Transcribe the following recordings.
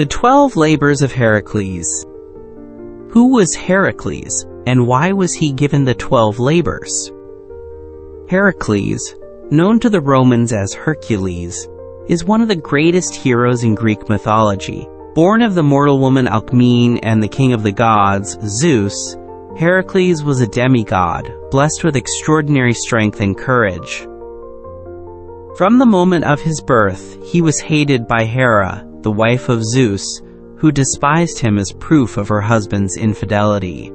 The 12 Labours of Heracles. Who was Heracles, and why was he given the 12 Labours? Heracles, known to the Romans as Hercules, is one of the greatest heroes in Greek mythology. Born of the mortal woman Alcmene and the king of the gods, Zeus, Heracles was a demigod, blessed with extraordinary strength and courage. From the moment of his birth, he was hated by Hera, the wife of Zeus, who despised him as proof of her husband's infidelity.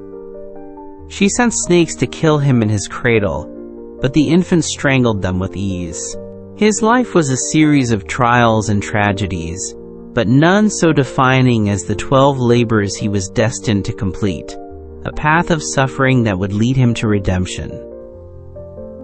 She sent snakes to kill him in his cradle, but the infant strangled them with ease. His life was a series of trials and tragedies, but none so defining as the 12 labors he was destined to complete, a path of suffering that would lead him to redemption.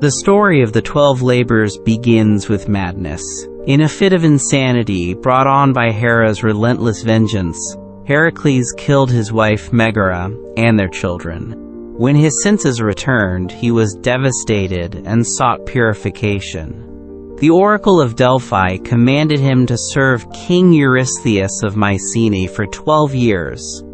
The story of the 12 labors begins with madness. In a fit of insanity brought on by Hera's relentless vengeance, Heracles killed his wife Megara and their children. When his senses returned, he was devastated and sought purification. The Oracle of Delphi commanded him to serve King Eurystheus of Mycenae for 12 years.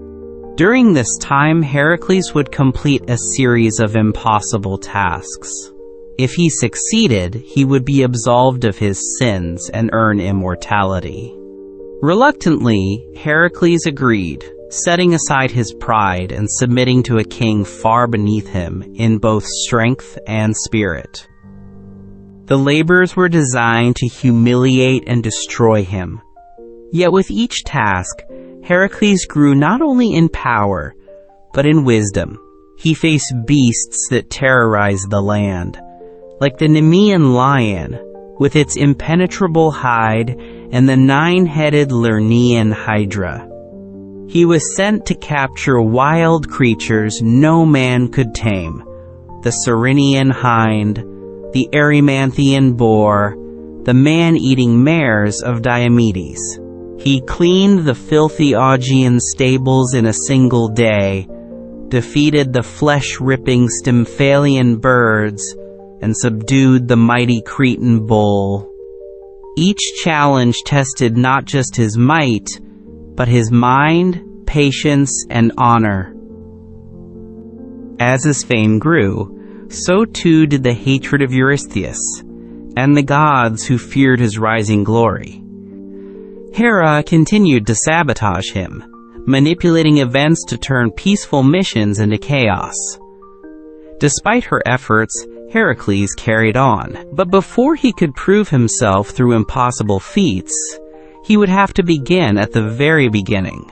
During this time, Heracles would complete a series of impossible tasks. If he succeeded, he would be absolved of his sins and earn immortality. Reluctantly, Heracles agreed, setting aside his pride and submitting to a king far beneath him in both strength and spirit. The labors were designed to humiliate and destroy him. Yet with each task, Heracles grew not only in power, but in wisdom. He faced beasts that terrorized the land, like the Nemean lion, with its impenetrable hide, and the 9-headed Lernaean Hydra. He was sent to capture wild creatures no man could tame, the Cyrenian Hind, the Erymanthian Boar, the man-eating mares of Diomedes. He cleaned the filthy Augean stables in a single day, defeated the flesh-ripping Stymphalian birds, and subdued the mighty Cretan bull. Each challenge tested not just his might, but his mind, patience, and honor. As his fame grew, so too did the hatred of Eurystheus, and the gods who feared his rising glory. Hera continued to sabotage him, manipulating events to turn peaceful missions into chaos. Despite her efforts, Heracles carried on, but before he could prove himself through impossible feats, he would have to begin at the very beginning,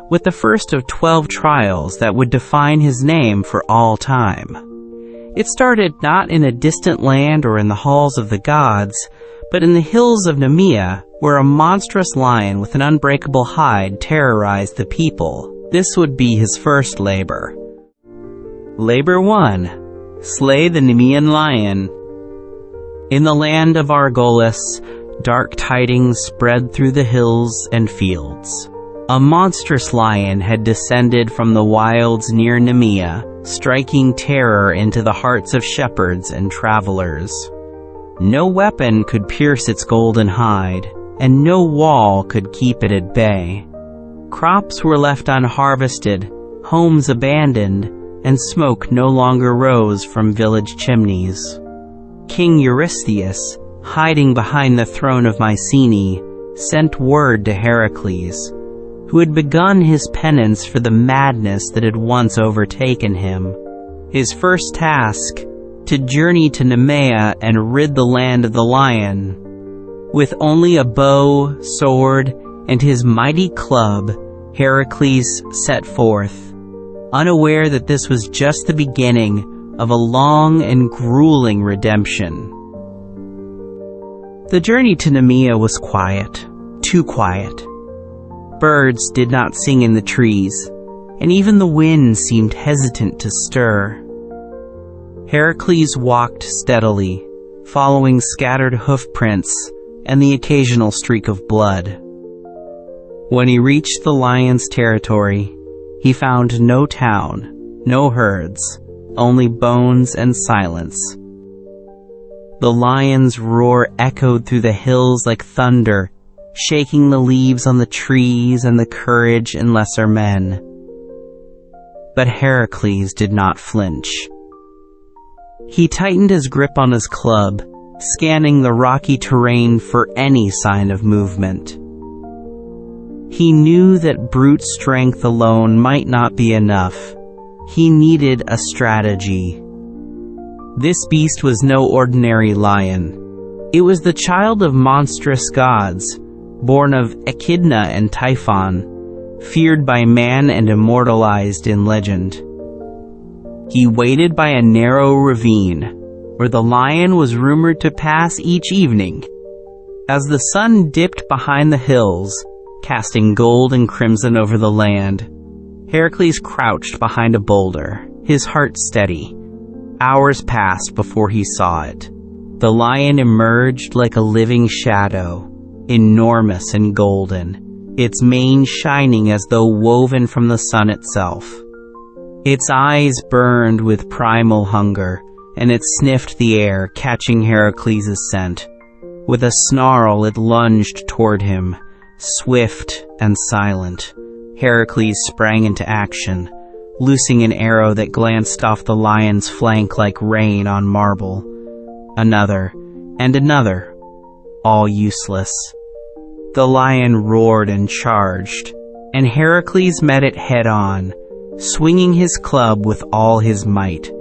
with the first of 12 trials that would define his name for all time. It started not in a distant land or in the halls of the gods, but in the hills of Nemean, where a monstrous lion with an unbreakable hide terrorized the people. This would be his first labor. Labor 1. Slay the Nemean lion. In the land of Argolis, dark tidings spread through the hills and fields. A monstrous lion had descended from the wilds near Nemean, striking terror into the hearts of shepherds and travelers. No weapon could pierce its golden hide, and no wall could keep it at bay. Crops were left unharvested, homes abandoned, and smoke no longer rose from village chimneys. King Eurystheus, hiding behind the throne of Mycenae, sent word to Heracles, who had begun his penance for the madness that had once overtaken him. His first task, to journey to Nemean and rid the land of the lion. With only a bow, sword, and his mighty club, Heracles set forth, unaware that this was just the beginning of a long and grueling redemption. The journey to Nemean was quiet, too quiet. Birds did not sing in the trees, and even the wind seemed hesitant to stir. Heracles walked steadily, following scattered hoof prints and the occasional streak of blood. When he reached the lion's territory, he found no town, no herds, only bones and silence. The lion's roar echoed through the hills like thunder, shaking the leaves on the trees and the courage in lesser men. But Heracles did not flinch. He tightened his grip on his club, scanning the rocky terrain for any sign of movement. He knew that brute strength alone might not be enough. He needed a strategy. This beast was no ordinary lion. It was the child of monstrous gods, born of Echidna and Typhon, feared by man and immortalized in legend. He waited by a narrow ravine, where the lion was rumored to pass each evening. As the sun dipped behind the hills, casting gold and crimson over the land, Heracles crouched behind a boulder, his heart steady. Hours passed before he saw it. The lion emerged like a living shadow, enormous and golden, its mane shining as though woven from the sun itself. Its eyes burned with primal hunger, and it sniffed the air, catching Heracles' scent. With a snarl, it lunged toward him, swift and silent. Heracles sprang into action, loosing an arrow that glanced off the lion's flank like rain on marble. Another, and another, all useless. The lion roared and charged, and Heracles met it head-on, swinging his club with all his might.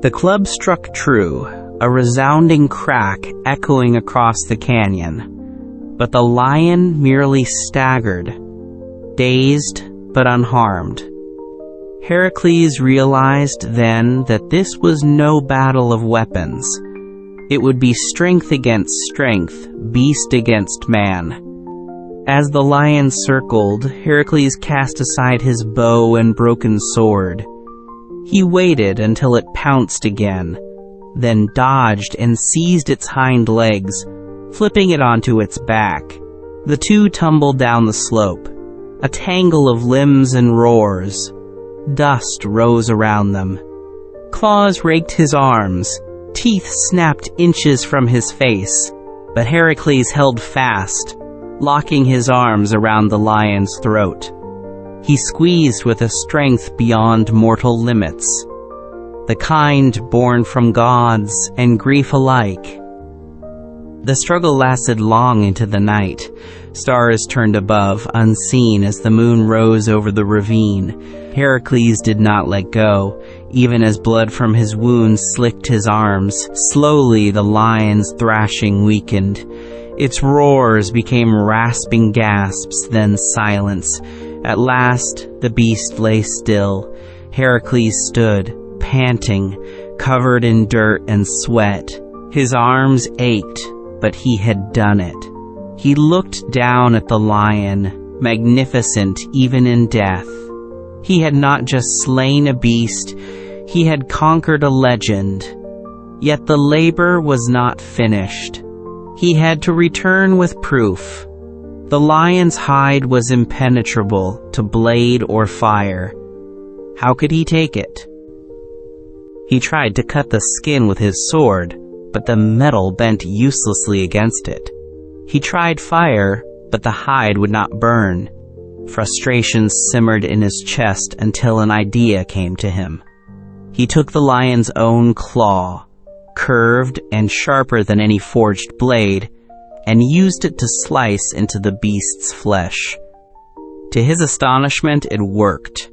The club struck true, a resounding crack echoing across the canyon, but the lion merely staggered, dazed but unharmed. Heracles realized then that this was no battle of weapons. It would be strength against strength, beast against man. As the lion circled, Heracles cast aside his bow and broken sword. He waited until it pounced again, then dodged and seized its hind legs, flipping it onto its back. The two tumbled down the slope, a tangle of limbs and roars. Dust rose around them. Claws raked his arms, teeth snapped inches from his face, but Heracles held fast, locking his arms around the lion's throat. He squeezed with a strength beyond mortal limits, the kind born from gods and grief alike. The struggle lasted long into the night. Stars turned above, unseen as the moon rose over the ravine. Heracles did not let go, even as blood from his wounds slicked his arms. Slowly the lion's thrashing weakened. Its roars became rasping gasps, then silence. At last, the beast lay still. Heracles stood, panting, covered in dirt and sweat. His arms ached, but he had done it. He looked down at the lion, magnificent even in death. He had not just slain a beast, he had conquered a legend. Yet the labor was not finished. He had to return with proof. The lion's hide was impenetrable to blade or fire. How could he take it? He tried to cut the skin with his sword, but the metal bent uselessly against it. He tried fire, but the hide would not burn. Frustration simmered in his chest until an idea came to him. He took the lion's own claw, curved and sharper than any forged blade, and used it to slice into the beast's flesh. To his astonishment, it worked.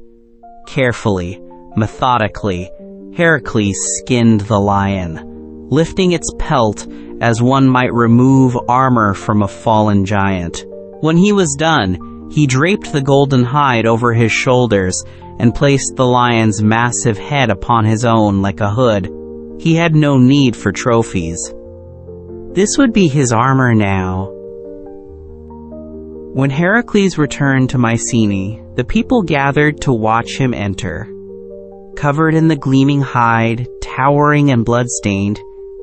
Carefully, methodically, Heracles skinned the lion, lifting its pelt as one might remove armor from a fallen giant. When he was done, he draped the golden hide over his shoulders and placed the lion's massive head upon his own like a hood. He had no need for trophies. This would be his armor now. When Heracles returned to Mycenae, the people gathered to watch him enter. Covered in the gleaming hide, towering and bloodstained,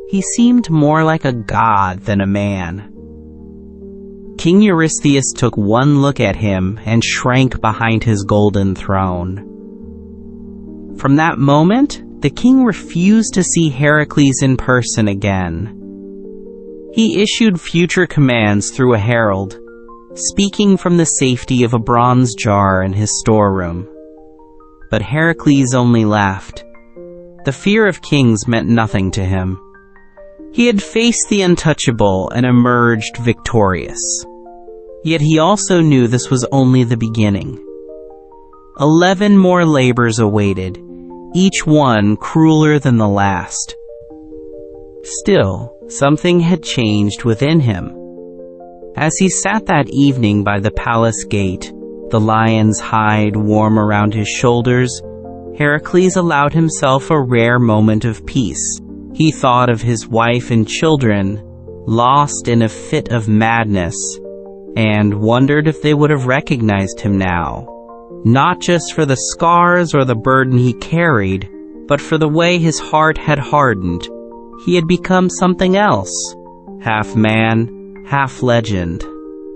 he seemed more like a god than a man. King Eurystheus took one look at him and shrank behind his golden throne. From that moment, the king refused to see Heracles in person again. He issued future commands through a herald, speaking from the safety of a bronze jar in his storeroom. But Heracles only laughed. The fear of kings meant nothing to him. He had faced the untouchable and emerged victorious. Yet he also knew this was only the beginning. 11 more labors awaited, each one crueler than the last. Still, something had changed within him. As he sat that evening by the palace gate, the lion's hide warm around his shoulders, Heracles allowed himself a rare moment of peace. He thought of his wife and children, lost in a fit of madness, and wondered if they would have recognized him now, not just for the scars or the burden he carried, but for the way his heart had hardened. He had become something else, half man, half legend.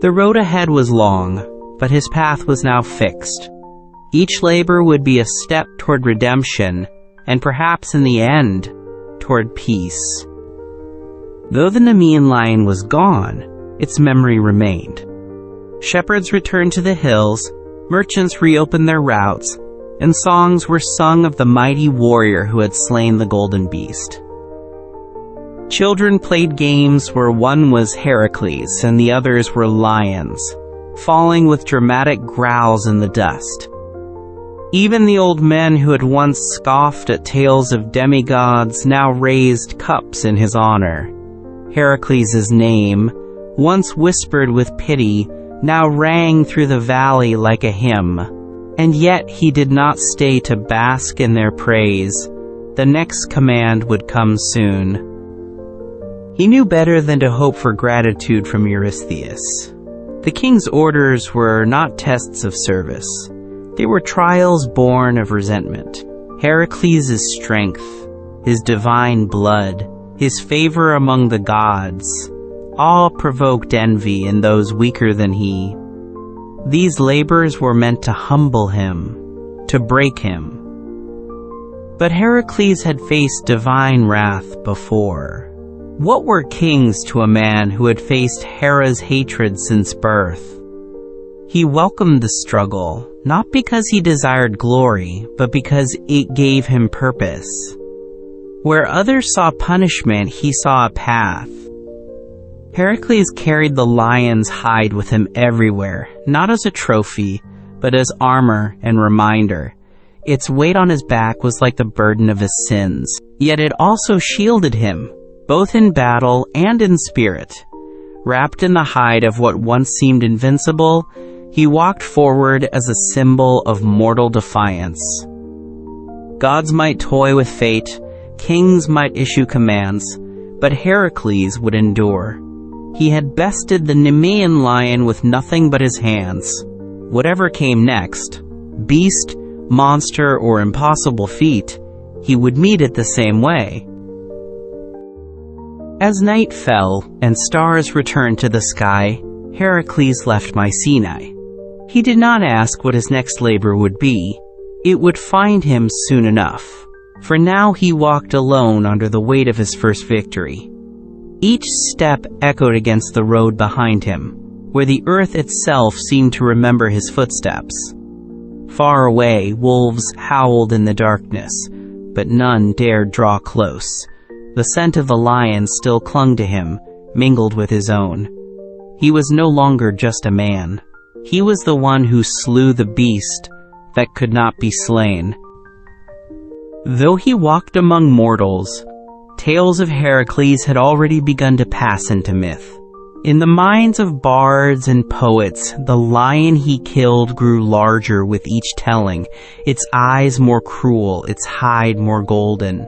The road ahead was long, but his path was now fixed. Each labor would be a step toward redemption, and perhaps in the end, toward peace. Though the Nemean lion was gone, its memory remained. Shepherds returned to the hills, merchants reopened their routes, and songs were sung of the mighty warrior who had slain the golden beast. Children played games where one was Heracles and the others were lions, falling with dramatic growls in the dust. Even the old men who had once scoffed at tales of demigods now raised cups in his honor. Heracles' name, once whispered with pity, now rang through the valley like a hymn. And yet he did not stay to bask in their praise. The next command would come soon. He knew better than to hope for gratitude from Eurystheus. The king's orders were not tests of service. They were trials born of resentment. Heracles' strength, his divine blood, his favor among the gods, all provoked envy in those weaker than he. These labors were meant to humble him, to break him. But Heracles had faced divine wrath before. What were kings to a man who had faced Hera's hatred since birth? He welcomed the struggle, not because he desired glory, but because it gave him purpose. Where others saw punishment, he saw a path. Heracles carried the lion's hide with him everywhere, not as a trophy, but as armor and reminder. Its weight on his back was like the burden of his sins, yet it also shielded him, both in battle and in spirit. Wrapped in the hide of what once seemed invincible, he walked forward as a symbol of mortal defiance. Gods might toy with fate, kings might issue commands, but Heracles would endure. He had bested the Nemean lion with nothing but his hands. Whatever came next, beast, monster, or impossible feat, he would meet it the same way. As night fell and stars returned to the sky, Heracles left Mycenae. He did not ask what his next labor would be. It would find him soon enough. For now he walked alone under the weight of his first victory. Each step echoed against the road behind him, where the earth itself seemed to remember his footsteps. Far away, wolves howled in the darkness, but none dared draw close. The scent of the lion still clung to him, mingled with his own. He was no longer just a man. He was the one who slew the beast that could not be slain. Though he walked among mortals, tales of Heracles had already begun to pass into myth. In the minds of bards and poets, the lion he killed grew larger with each telling, its eyes more cruel, its hide more golden.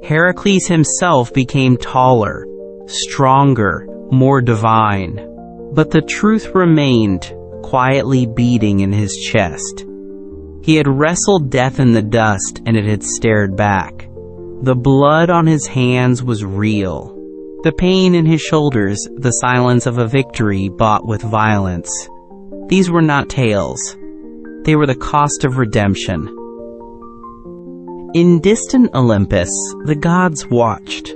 Heracles himself became taller, stronger, more divine. But the truth remained, quietly beating in his chest. He had wrestled death in the dust, and it had stared back. The blood on his hands was real. The pain in his shoulders, the silence of a victory bought with violence. These were not tales. They were the cost of redemption. In distant Olympus, the gods watched.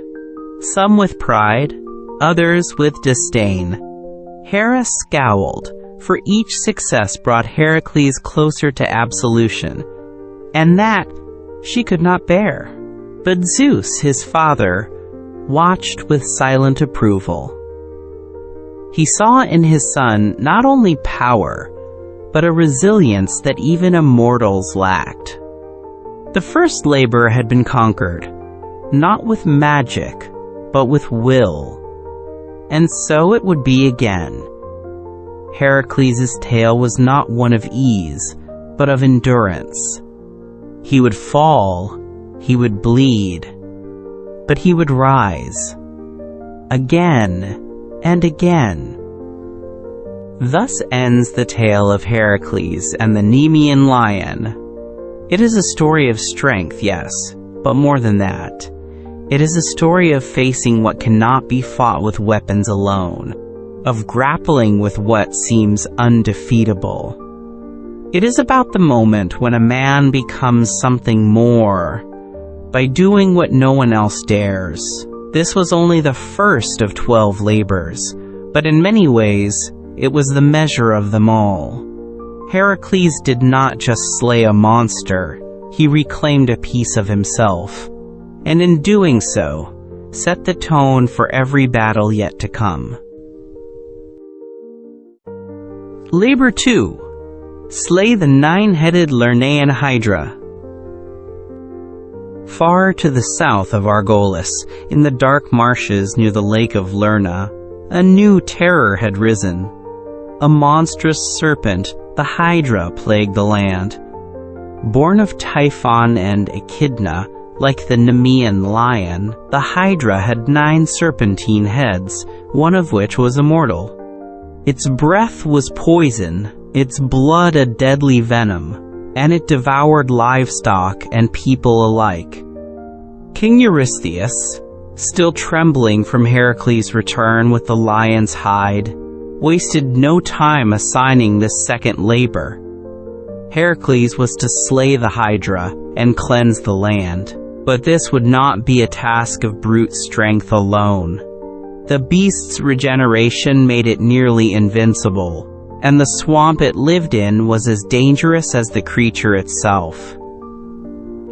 Some with pride, others with disdain. Hera scowled, for each success brought Heracles closer to absolution, and that she could not bear. But Zeus, his father, watched with silent approval. He saw in his son not only power, but a resilience that even immortals lacked. The first labor had been conquered, not with magic, but with will. And so it would be again. Heracles' tale was not one of ease, but of endurance. He would fall, he would bleed, but he would rise, again and again. Thus ends the tale of Heracles and the Nemean lion. It is a story of strength, yes, but more than that. It is a story of facing what cannot be fought with weapons alone, of grappling with what seems undefeatable. It is about the moment when a man becomes something more, by doing what no one else dares. This was only the first of 12 labors, but in many ways, it was the measure of them all. Heracles did not just slay a monster, he reclaimed a piece of himself, and in doing so, set the tone for every battle yet to come. Labor 2. Slay the 9-headed Lernaean Hydra. Far to the south of Argolis, in the dark marshes near the lake of Lerna, a new terror had risen. A monstrous serpent, the Hydra, plagued the land. Born of Typhon and Echidna, like the Nemean lion, the Hydra had 9 serpentine heads, one of which was immortal. Its breath was poison, its blood a deadly venom, and it devoured livestock and people alike. King Eurystheus, still trembling from Heracles' return with the lion's hide, wasted no time assigning this second labor. Heracles was to slay the Hydra and cleanse the land, but this would not be a task of brute strength alone. The beast's regeneration made it nearly invincible, and the swamp it lived in was as dangerous as the creature itself.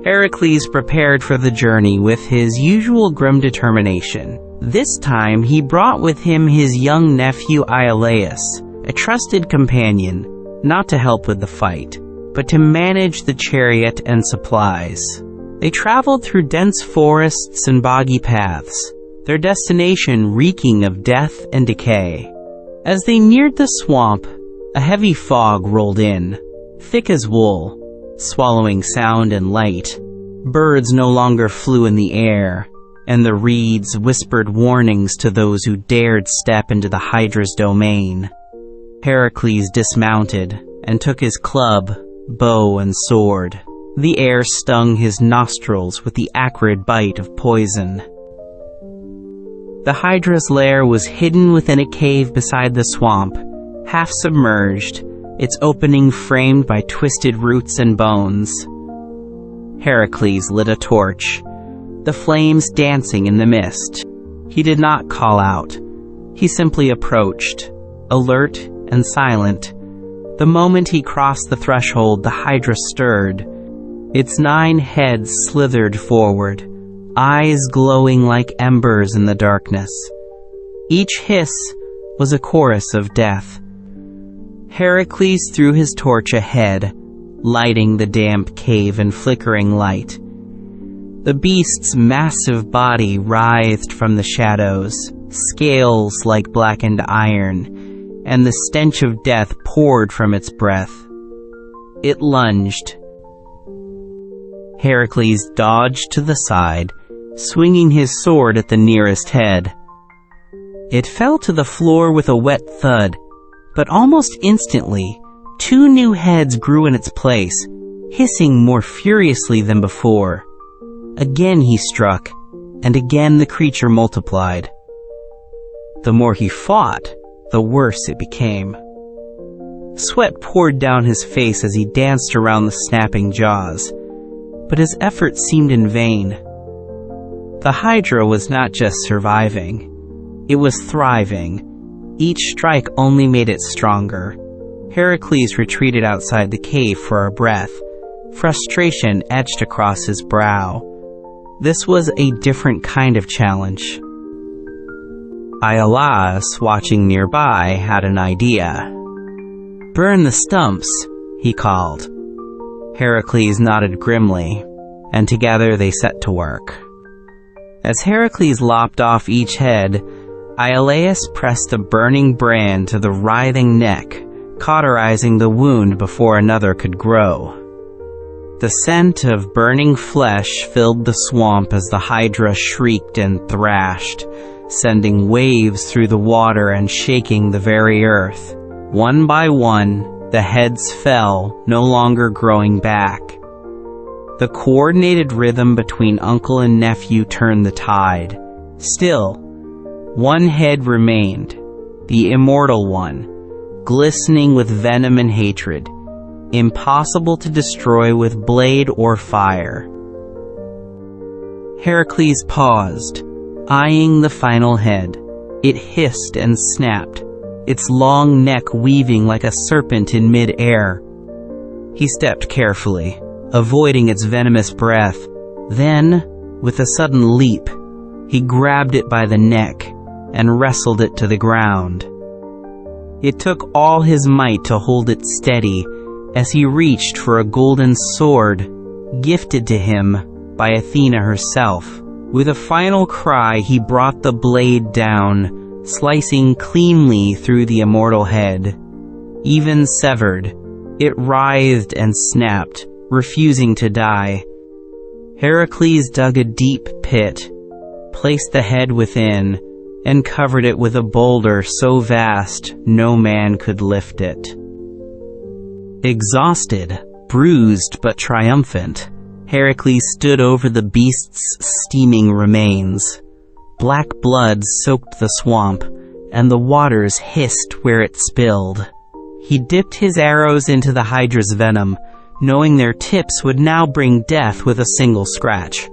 Heracles prepared for the journey with his usual grim determination. This time he brought with him his young nephew Iolaus, a trusted companion, not to help with the fight, but to manage the chariot and supplies. They traveled through dense forests and boggy paths, their destination reeking of death and decay. As they neared the swamp, a heavy fog rolled in, thick as wool, swallowing sound and light. Birds no longer flew in the air, and the reeds whispered warnings to those who dared step into the Hydra's domain. Heracles dismounted and took his club, bow, and sword. The air stung his nostrils with the acrid bite of poison. The Hydra's lair was hidden within a cave beside the swamp, half submerged, its opening framed by twisted roots and bones. Heracles lit a torch, the flames dancing in the mist. He did not call out. He simply approached, alert and silent. The moment he crossed the threshold, the Hydra stirred. Its 9 heads slithered forward, eyes glowing like embers in the darkness. Each hiss was a chorus of death. Heracles threw his torch ahead, lighting the damp cave in flickering light. The beast's massive body writhed from the shadows, scales like blackened iron, and the stench of death poured from its breath. It lunged. Heracles dodged to the side, swinging his sword at the nearest head. It fell to the floor with a wet thud, but almost instantly, 2 new heads grew in its place, hissing more furiously than before. Again he struck, and again the creature multiplied. The more he fought, the worse it became. Sweat poured down his face as he danced around the snapping jaws, but his efforts seemed in vain. The Hydra was not just surviving. It was thriving. Each strike only made it stronger. Heracles retreated outside the cave for a breath. Frustration etched across his brow. This was a different kind of challenge. Iolaus, watching nearby, had an idea. "Burn the stumps," he called. Heracles nodded grimly, and together they set to work. As Heracles lopped off each head, Iolaus pressed the burning brand to the writhing neck, cauterizing the wound before another could grow. The scent of burning flesh filled the swamp as the Hydra shrieked and thrashed, sending waves through the water and shaking the very earth. One by one, the heads fell, no longer growing back. The coordinated rhythm between uncle and nephew turned the tide. Still, one head remained, the immortal one, glistening with venom and hatred, impossible to destroy with blade or fire. Heracles paused, eyeing the final head. It hissed and snapped, its long neck weaving like a serpent in mid-air. He stepped carefully, avoiding its venomous breath. Then, with a sudden leap, he grabbed it by the neck and wrestled it to the ground. It took all his might to hold it steady as he reached for a golden sword, gifted to him by Athena herself. With a final cry, he brought the blade down, slicing cleanly through the immortal head. Even severed, it writhed and snapped, refusing to die. Heracles dug a deep pit, placed the head within, and covered it with a boulder so vast no man could lift it. Exhausted, bruised but triumphant, Heracles stood over the beast's steaming remains. Black blood soaked the swamp, and the waters hissed where it spilled. He dipped his arrows into the Hydra's venom, knowing their tips would now bring death with a single scratch.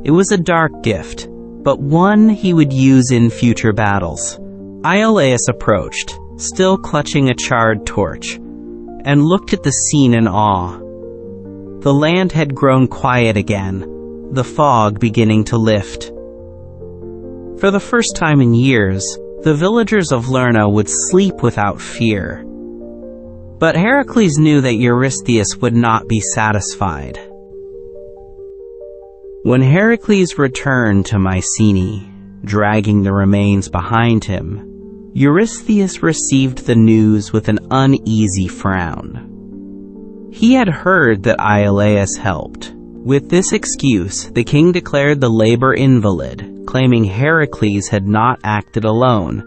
It was a dark gift, but one he would use in future battles. Iolaus approached, still clutching a charred torch, and looked at the scene in awe. The land had grown quiet again, the fog beginning to lift. For the first time in years, the villagers of Lerna would sleep without fear. But Heracles knew that Eurystheus would not be satisfied. When Heracles returned to Mycenae, dragging the remains behind him, Eurystheus received the news with an uneasy frown. He had heard that Iolaus helped. With this excuse, the king declared the labor invalid, claiming Heracles had not acted alone.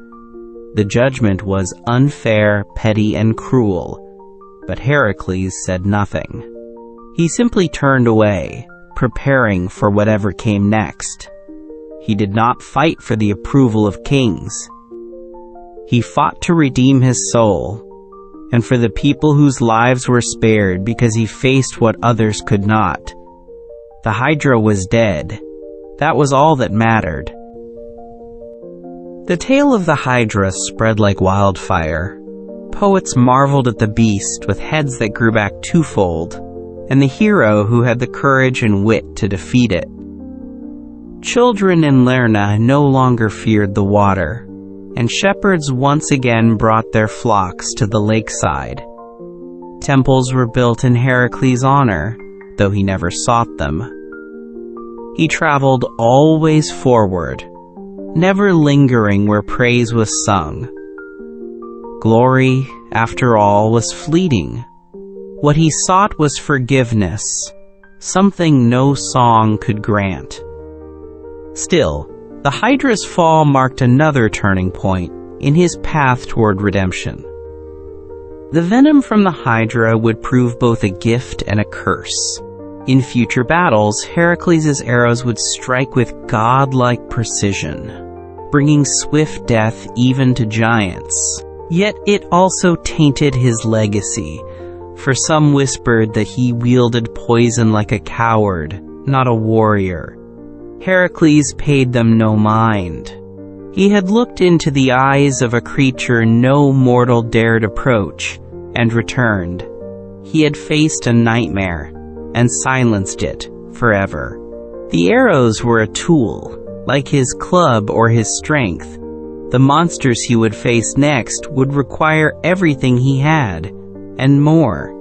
The judgment was unfair, petty, and cruel, but Heracles said nothing. He simply turned away, preparing for whatever came next. He did not fight for the approval of kings. He fought to redeem his soul, and for the people whose lives were spared because he faced what others could not. The Hydra was dead. That was all that mattered. The tale of the Hydra spread like wildfire. Poets marveled at the beast with heads that grew back twofold, and the hero who had the courage and wit to defeat it. Children in Lerna no longer feared the water, and shepherds once again brought their flocks to the lakeside. Temples were built in Heracles' honor, though he never sought them. He traveled always forward, never lingering where praise was sung. Glory, after all, was fleeting. What he sought was forgiveness, something no song could grant. Still, the Hydra's fall marked another turning point in his path toward redemption. The venom from the Hydra would prove both a gift and a curse. In future battles, Heracles' arrows would strike with godlike precision, bringing swift death even to giants. Yet it also tainted his legacy, for some whispered that he wielded poison like a coward, not a warrior. Heracles paid them no mind. He had looked into the eyes of a creature no mortal dared approach, and returned. He had faced a nightmare, and silenced it forever. The arrows were a tool, like his club or his strength. The monsters he would face next would require everything he had, and more.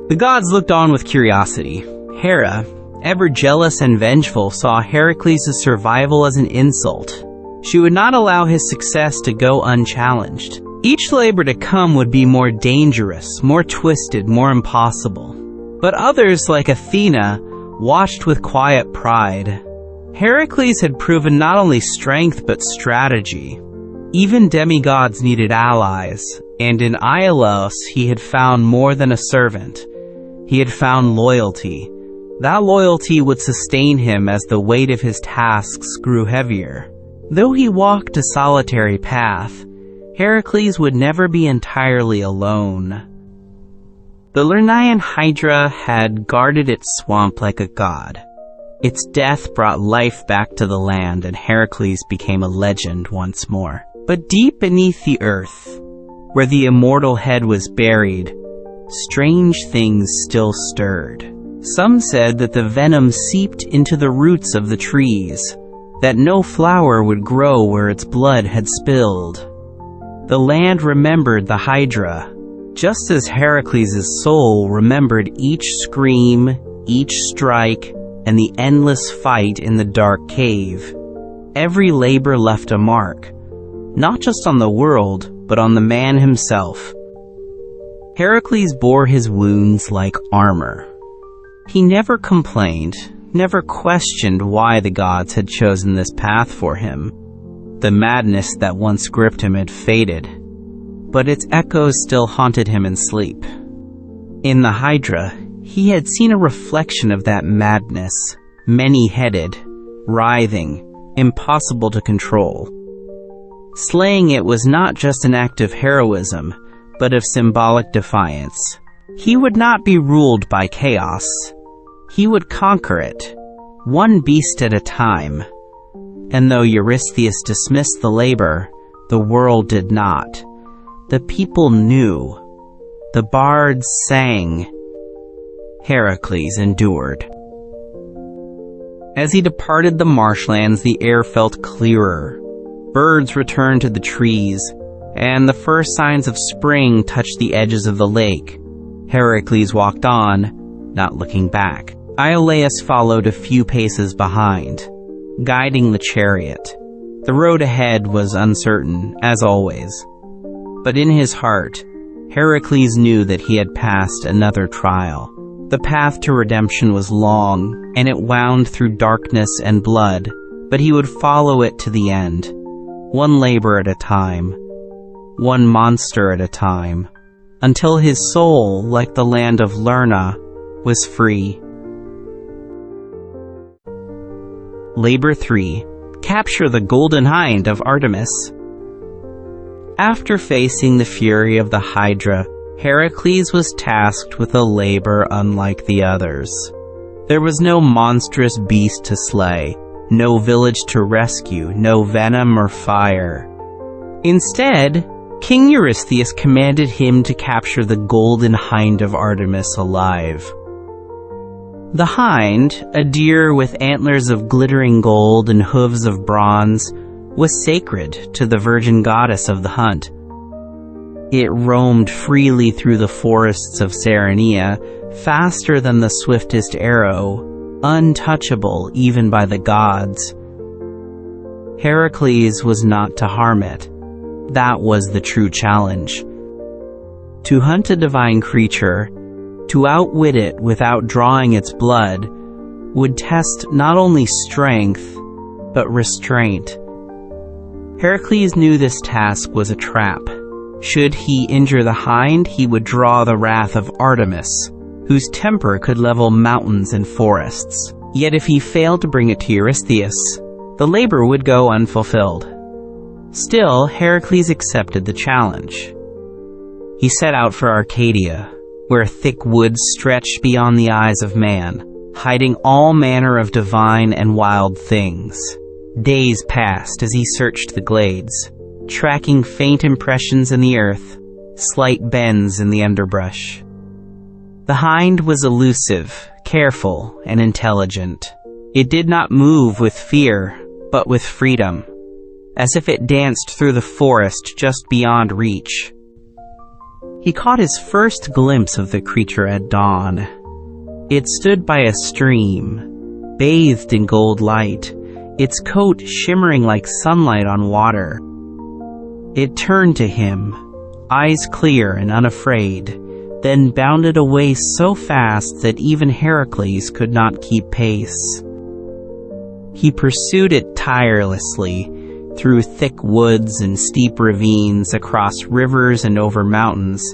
The gods looked on with curiosity. Hera, ever jealous and vengeful, saw Heracles' survival as an insult. She would not allow his success to go unchallenged. Each labor to come would be more dangerous, more twisted, more impossible. But others, like Athena, watched with quiet pride. Heracles had proven not only strength but strategy. Even demigods needed allies, and in Iolaus he had found more than a servant. He had found loyalty. That loyalty would sustain him as the weight of his tasks grew heavier. Though he walked a solitary path, Heracles would never be entirely alone. The Lernaean Hydra had guarded its swamp like a god. Its death brought life back to the land, and Heracles became a legend once more. But deep beneath the earth, where the immortal head was buried, strange things still stirred. Some said that the venom seeped into the roots of the trees, that no flower would grow where its blood had spilled. The land remembered the Hydra, just as Heracles' soul remembered each scream, each strike, and the endless fight in the dark cave. Every labor left a mark, not just on the world, but on the man himself. Heracles bore his wounds like armor. He never complained, never questioned why the gods had chosen this path for him. The madness that once gripped him had faded, but its echoes still haunted him in sleep. In the Hydra, he had seen a reflection of that madness, many-headed, writhing, impossible to control. Slaying it was not just an act of heroism, but of symbolic defiance. He would not be ruled by chaos. He would conquer it, one beast at a time. And though Eurystheus dismissed the labor, the world did not. The people knew. The bards sang. Heracles endured. As he departed the marshlands, the air felt clearer. Birds returned to the trees, and the first signs of spring touched the edges of the lake. Heracles walked on, not looking back. Iolaus followed a few paces behind, guiding the chariot. The road ahead was uncertain, as always. But in his heart, Heracles knew that he had passed another trial. The path to redemption was long, and it wound through darkness and blood, but he would follow it to the end, one labor at a time, one monster at a time, until his soul, like the land of Lerna, was free. Labor 3. Capture the golden hind of Artemis. After facing the fury of the Hydra, Heracles was tasked with a labor unlike the others. There was no monstrous beast to slay, no village to rescue, no venom or fire. Instead, King Eurystheus commanded him to capture the golden hind of Artemis alive. The hind, a deer with antlers of glittering gold and hooves of bronze, was sacred to the virgin goddess of the hunt. It roamed freely through the forests of Serenia, faster than the swiftest arrow, untouchable even by the gods. Heracles was not to harm it. That was the true challenge. To hunt a divine creature, to outwit it without drawing its blood, would test not only strength, but restraint. Heracles knew this task was a trap. Should he injure the hind, he would draw the wrath of Artemis, whose temper could level mountains and forests. Yet if he failed to bring it to Eurystheus, the labor would go unfulfilled. Still, Heracles accepted the challenge. He set out for Arcadia, where thick woods stretched beyond the eyes of man, hiding all manner of divine and wild things. Days passed as he searched the glades, tracking faint impressions in the earth, slight bends in the underbrush. The hind was elusive, careful, and intelligent. It did not move with fear, but with freedom, as if it danced through the forest just beyond reach. He caught his first glimpse of the creature at dawn. It stood by a stream, bathed in gold light, its coat shimmering like sunlight on water. It turned to him, eyes clear and unafraid, then bounded away so fast that even Heracles could not keep pace. He pursued it tirelessly, through thick woods and steep ravines, across rivers and over mountains,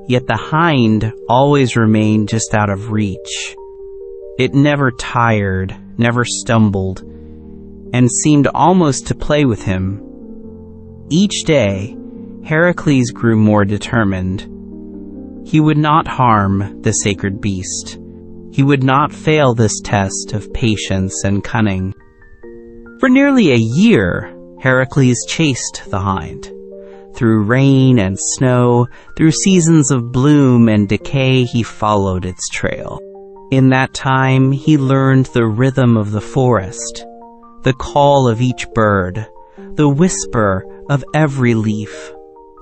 yet the hind always remained just out of reach. It never tired, never stumbled, and seemed almost to play with him. Each day, Heracles grew more determined. He would not harm the sacred beast. He would not fail this test of patience and cunning. For nearly a year, Heracles chased the hind. Through rain and snow, through seasons of bloom and decay, he followed its trail. In that time, he learned the rhythm of the forest, the call of each bird, the whisper of every leaf.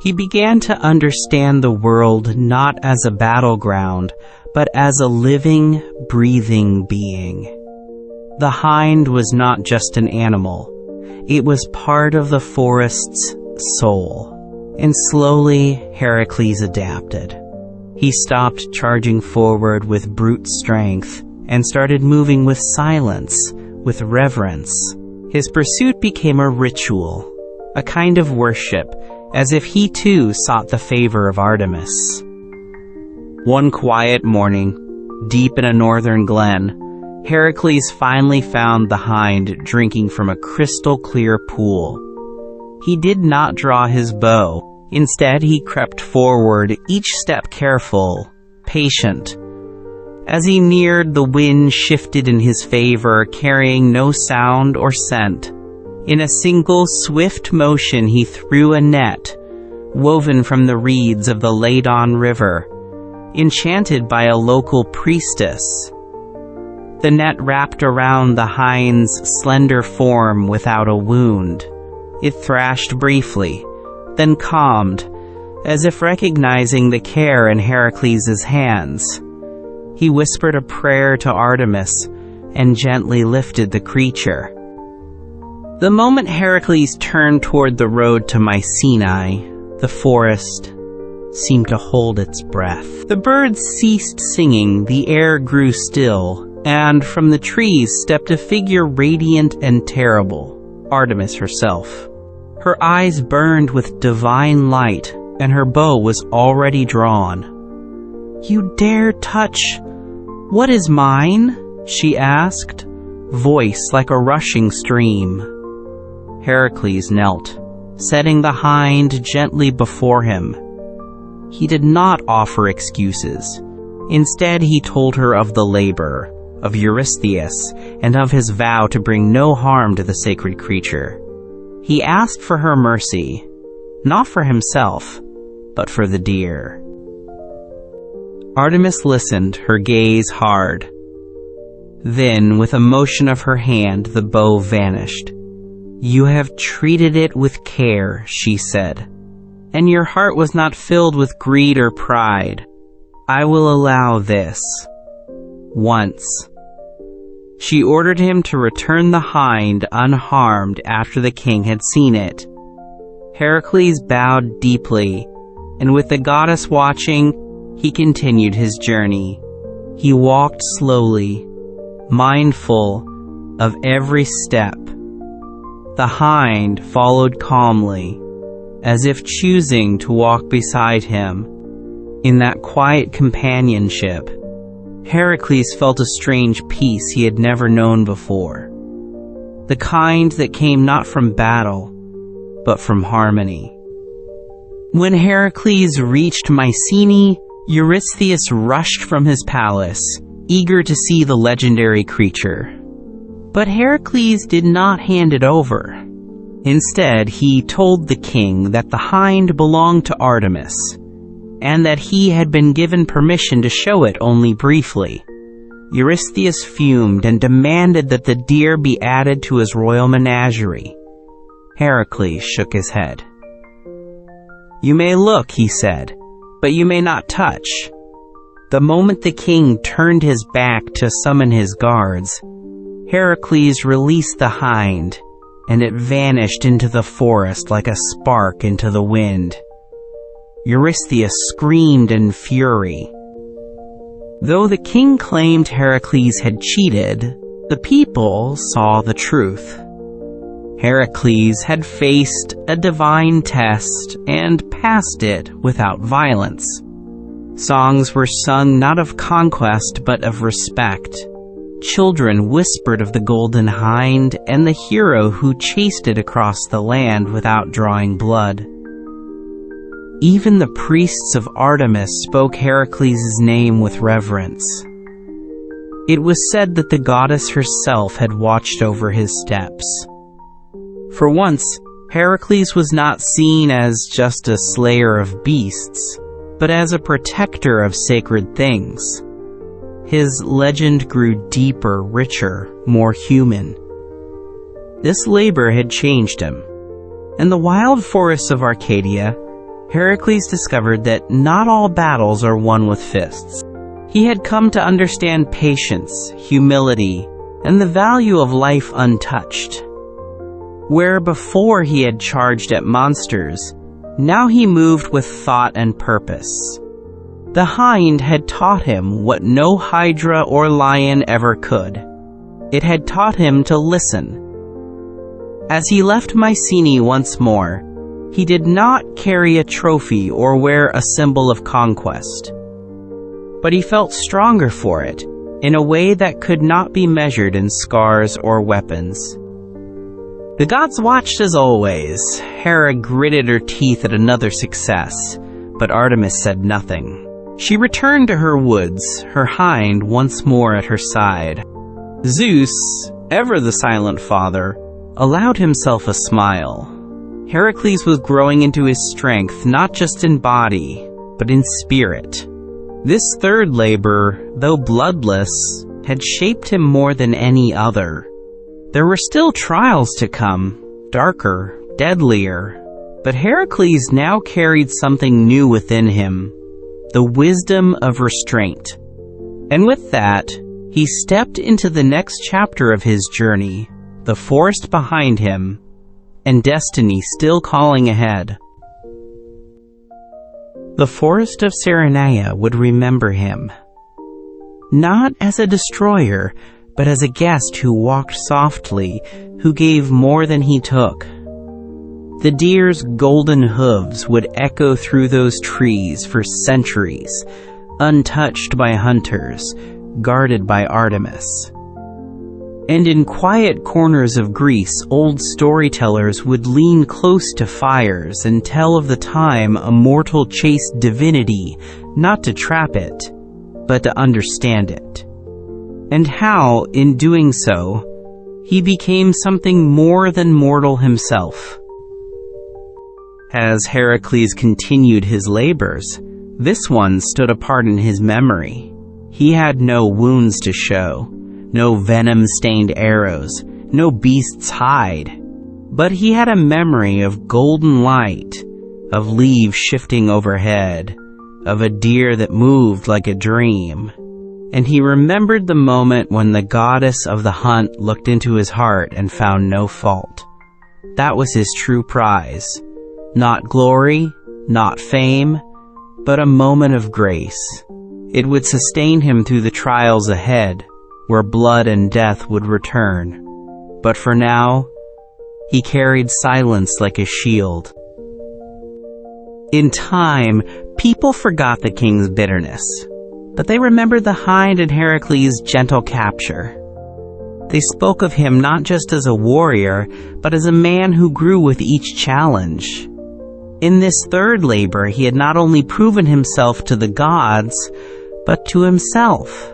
He began to understand the world not as a battleground, but as a living, breathing being. The hind was not just an animal. It was part of the forest's soul. And slowly, Heracles adapted. He stopped charging forward with brute strength and started moving with silence, with reverence. His pursuit became a ritual, a kind of worship, as if he too sought the favor of Artemis. One quiet morning, deep in a northern glen, Heracles finally found the hind drinking from a crystal-clear pool. He did not draw his bow. Instead, he crept forward, each step careful, patient. As he neared, the wind shifted in his favor, carrying no sound or scent. In a single swift motion, he threw a net, woven from the reeds of the Lernaean river, enchanted by a local priestess. The net wrapped around the hind's slender form without a wound. It thrashed briefly, then calmed, as if recognizing the care in Heracles' hands. He whispered a prayer to Artemis and gently lifted the creature. The moment Heracles turned toward the road to Mycenae, the forest seemed to hold its breath. The birds ceased singing, the air grew still, and from the trees stepped a figure radiant and terrible, Artemis herself. Her eyes burned with divine light, and her bow was already drawn. "You dare touch what is mine?" she asked, voice like a rushing stream. Heracles knelt, setting the hind gently before him. He did not offer excuses. Instead, he told her of the labor, of Eurystheus, and of his vow to bring no harm to the sacred creature. He asked for her mercy, not for himself, but for the deer. Artemis listened, her gaze hard. Then, with a motion of her hand, the bow vanished. "You have treated it with care," she said, "and your heart was not filled with greed or pride. I will allow this. Once." She ordered him to return the hind unharmed after the king had seen it. Heracles bowed deeply, and with the goddess watching, he continued his journey. He walked slowly, mindful of every step. The hind followed calmly, as if choosing to walk beside him. In that quiet companionship, Heracles felt a strange peace he had never known before. The kind that came not from battle, but from harmony. When Heracles reached Mycenae, Eurystheus rushed from his palace, eager to see the legendary creature. But Heracles did not hand it over. Instead, he told the king that the hind belonged to Artemis, and that he had been given permission to show it only briefly. Eurystheus fumed and demanded that the deer be added to his royal menagerie. Heracles shook his head. "You may look," he said, "but you may not touch." The moment the king turned his back to summon his guards, Heracles released the hind, and it vanished into the forest like a spark into the wind. Eurystheus screamed in fury. Though the king claimed Heracles had cheated, the people saw the truth. Heracles had faced a divine test and passed it without violence. Songs were sung not of conquest but of respect. Children whispered of the golden hind and the hero who chased it across the land without drawing blood. Even the priests of Artemis spoke Heracles' name with reverence. It was said that the goddess herself had watched over his steps. For once, Heracles was not seen as just a slayer of beasts, but as a protector of sacred things. His legend grew deeper, richer, more human. This labor had changed him. In the wild forests of Arcadia, Heracles discovered that not all battles are won with fists. He had come to understand patience, humility, and the value of life untouched. Where before he had charged at monsters, now he moved with thought and purpose. The hind had taught him what no Hydra or lion ever could. It had taught him to listen. As he left Mycenae once more, he did not carry a trophy or wear a symbol of conquest. But he felt stronger for it, in a way that could not be measured in scars or weapons. The gods watched as always. Hera gritted her teeth at another success, but Artemis said nothing. She returned to her woods, her hind once more at her side. Zeus, ever the silent father, allowed himself a smile. Heracles was growing into his strength, not just in body, but in spirit. This third labor, though bloodless, had shaped him more than any other. There were still trials to come, darker, deadlier, but Heracles now carried something new within him, the wisdom of restraint. And with that, he stepped into the next chapter of his journey, the forest behind him, and destiny still calling ahead. The forest of Lernaean would remember him, not as a destroyer, but as a guest who walked softly, who gave more than he took. The deer's golden hooves would echo through those trees for centuries, untouched by hunters, guarded by Artemis. And in quiet corners of Greece, old storytellers would lean close to fires and tell of the time a mortal chased divinity, not to trap it, but to understand it. And how, in doing so, he became something more than mortal himself. As Heracles continued his labors, this one stood apart in his memory. He had no wounds to show, no venom-stained arrows, no beast's hide. But he had a memory of golden light, of leaves shifting overhead, of a deer that moved like a dream. And he remembered the moment when the goddess of the hunt looked into his heart and found no fault. That was his true prize. Not glory, not fame, but a moment of grace. It would sustain him through the trials ahead, where blood and death would return. But for now, he carried silence like a shield. In time, people forgot the king's bitterness, but they remembered the hind and Heracles' gentle capture. They spoke of him not just as a warrior, but as a man who grew with each challenge. In this third labor, he had not only proven himself to the gods, but to himself.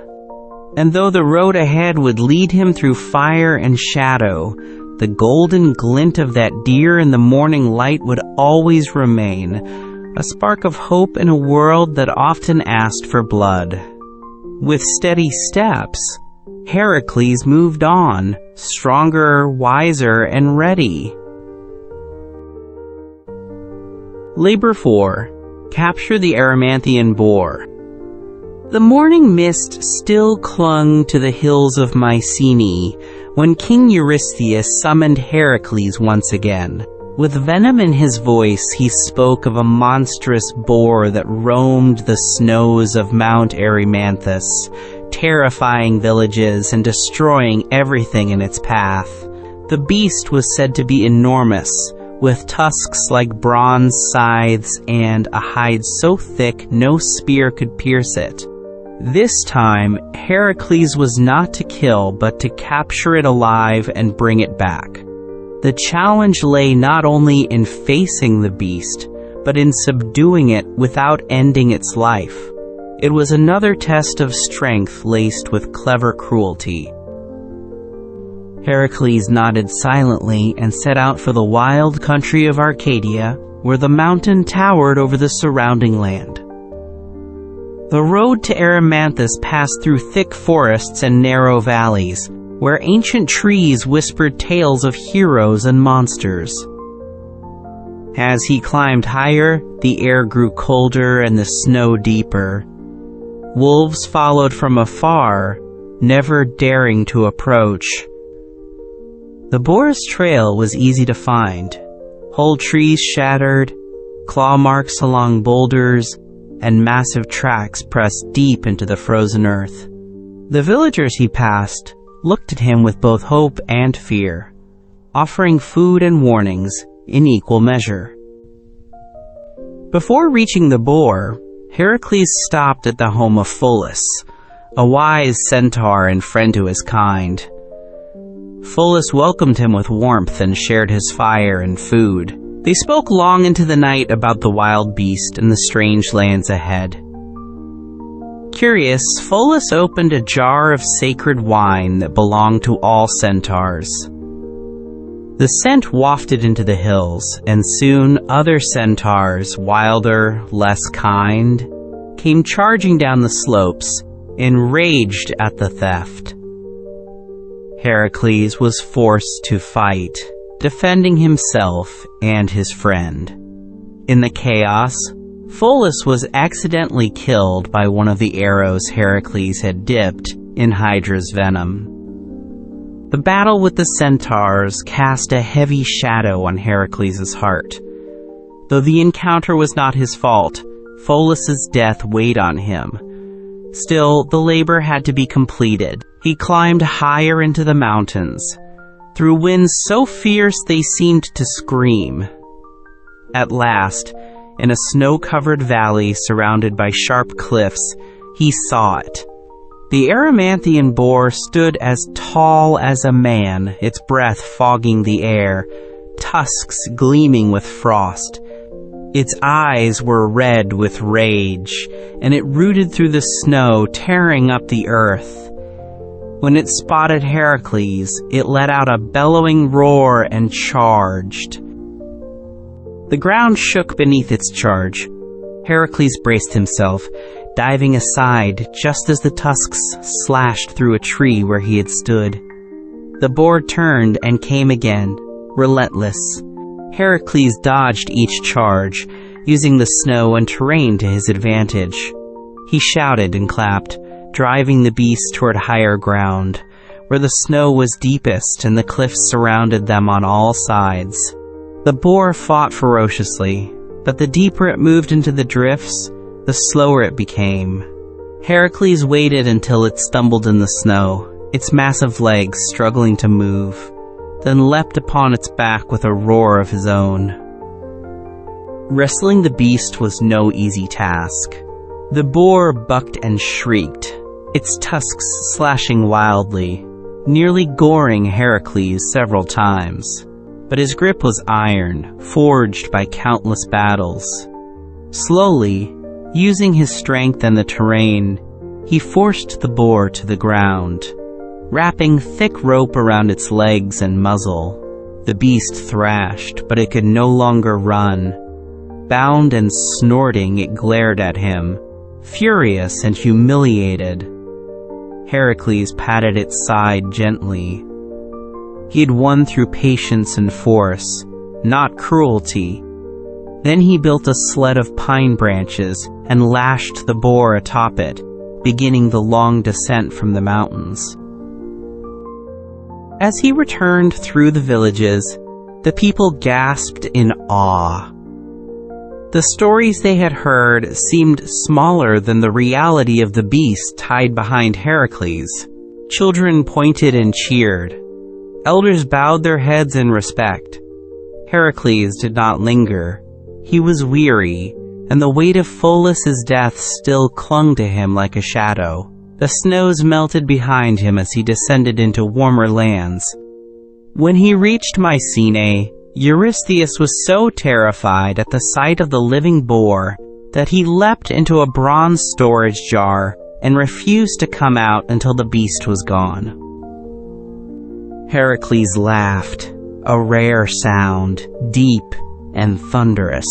And though the road ahead would lead him through fire and shadow, the golden glint of that deer in the morning light would always remain, a spark of hope in a world that often asked for blood. With steady steps, Heracles moved on, stronger, wiser, and ready. Labor 4. Capture the Erymanthian Boar. The morning mist still clung to the hills of Mycenae when King Eurystheus summoned Heracles once again. With venom in his voice, he spoke of a monstrous boar that roamed the snows of Mount Erymanthus, terrifying villages and destroying everything in its path. The beast was said to be enormous, with tusks like bronze scythes and a hide so thick no spear could pierce it. This time, Heracles was not to kill but to capture it alive and bring it back. The challenge lay not only in facing the beast, but in subduing it without ending its life. It was another test of strength laced with clever cruelty. Heracles nodded silently and set out for the wild country of Arcadia, where the mountain towered over the surrounding land. The road to Erymanthus passed through thick forests and narrow valleys, where ancient trees whispered tales of heroes and monsters. As he climbed higher, the air grew colder and the snow deeper. Wolves followed from afar, never daring to approach. The boar's trail was easy to find. Whole trees shattered, claw marks along boulders, and massive tracks pressed deep into the frozen earth. The villagers he passed looked at him with both hope and fear, offering food and warnings in equal measure. Before reaching the boar, Heracles stopped at the home of Pholus, a wise centaur and friend to his kind. Pholus welcomed him with warmth and shared his fire and food. They spoke long into the night about the wild beast and the strange lands ahead. Curious, Pholus opened a jar of sacred wine that belonged to all centaurs. The scent wafted into the hills, and soon other centaurs, wilder, less kind, came charging down the slopes, enraged at the theft. Heracles was forced to fight, defending himself and his friend. In the chaos, Pholus was accidentally killed by one of the arrows Heracles had dipped in Hydra's venom. The battle with the centaurs cast a heavy shadow on Heracles' heart. Though the encounter was not his fault, Pholus's death weighed on him. Still, the labor had to be completed. He climbed higher into the mountains, through winds so fierce they seemed to scream. At last, in a snow-covered valley surrounded by sharp cliffs, he saw it. The Erymanthian boar stood as tall as a man, its breath fogging the air, tusks gleaming with frost. Its eyes were red with rage, and it rooted through the snow, tearing up the earth. When it spotted Heracles, it let out a bellowing roar and charged. The ground shook beneath its charge. Heracles braced himself, diving aside just as the tusks slashed through a tree where he had stood. The boar turned and came again, relentless. Heracles dodged each charge, using the snow and terrain to his advantage. He shouted and clapped, driving the beast toward higher ground, where the snow was deepest and the cliffs surrounded them on all sides. The boar fought ferociously, but the deeper it moved into the drifts, the slower it became. Heracles waited until it stumbled in the snow, its massive legs struggling to move, then leapt upon its back with a roar of his own. Wrestling the beast was no easy task. The boar bucked and shrieked, its tusks slashing wildly, nearly goring Heracles several times. But his grip was iron, forged by countless battles. Slowly, using his strength and the terrain, He forced the boar to the ground, wrapping thick rope around its legs and muzzle. The beast thrashed, but it could no longer run. Bound and snorting, it glared at him, furious and humiliated. Heracles patted its side gently. He had won through patience and force, not cruelty. Then he built a sled of pine branches and lashed the boar atop it, beginning the long descent from the mountains. As he returned through the villages, the people gasped in awe. The stories they had heard seemed smaller than the reality of the beast tied behind Heracles. Children pointed and cheered. Elders bowed their heads in respect. Heracles did not linger. He was weary, and the weight of Pholus' death still clung to him like a shadow. The snows melted behind him as he descended into warmer lands. When he reached Mycenae, Eurystheus was so terrified at the sight of the living boar that he leapt into a bronze storage jar and refused to come out until the beast was gone. Heracles laughed, a rare sound, deep and thunderous.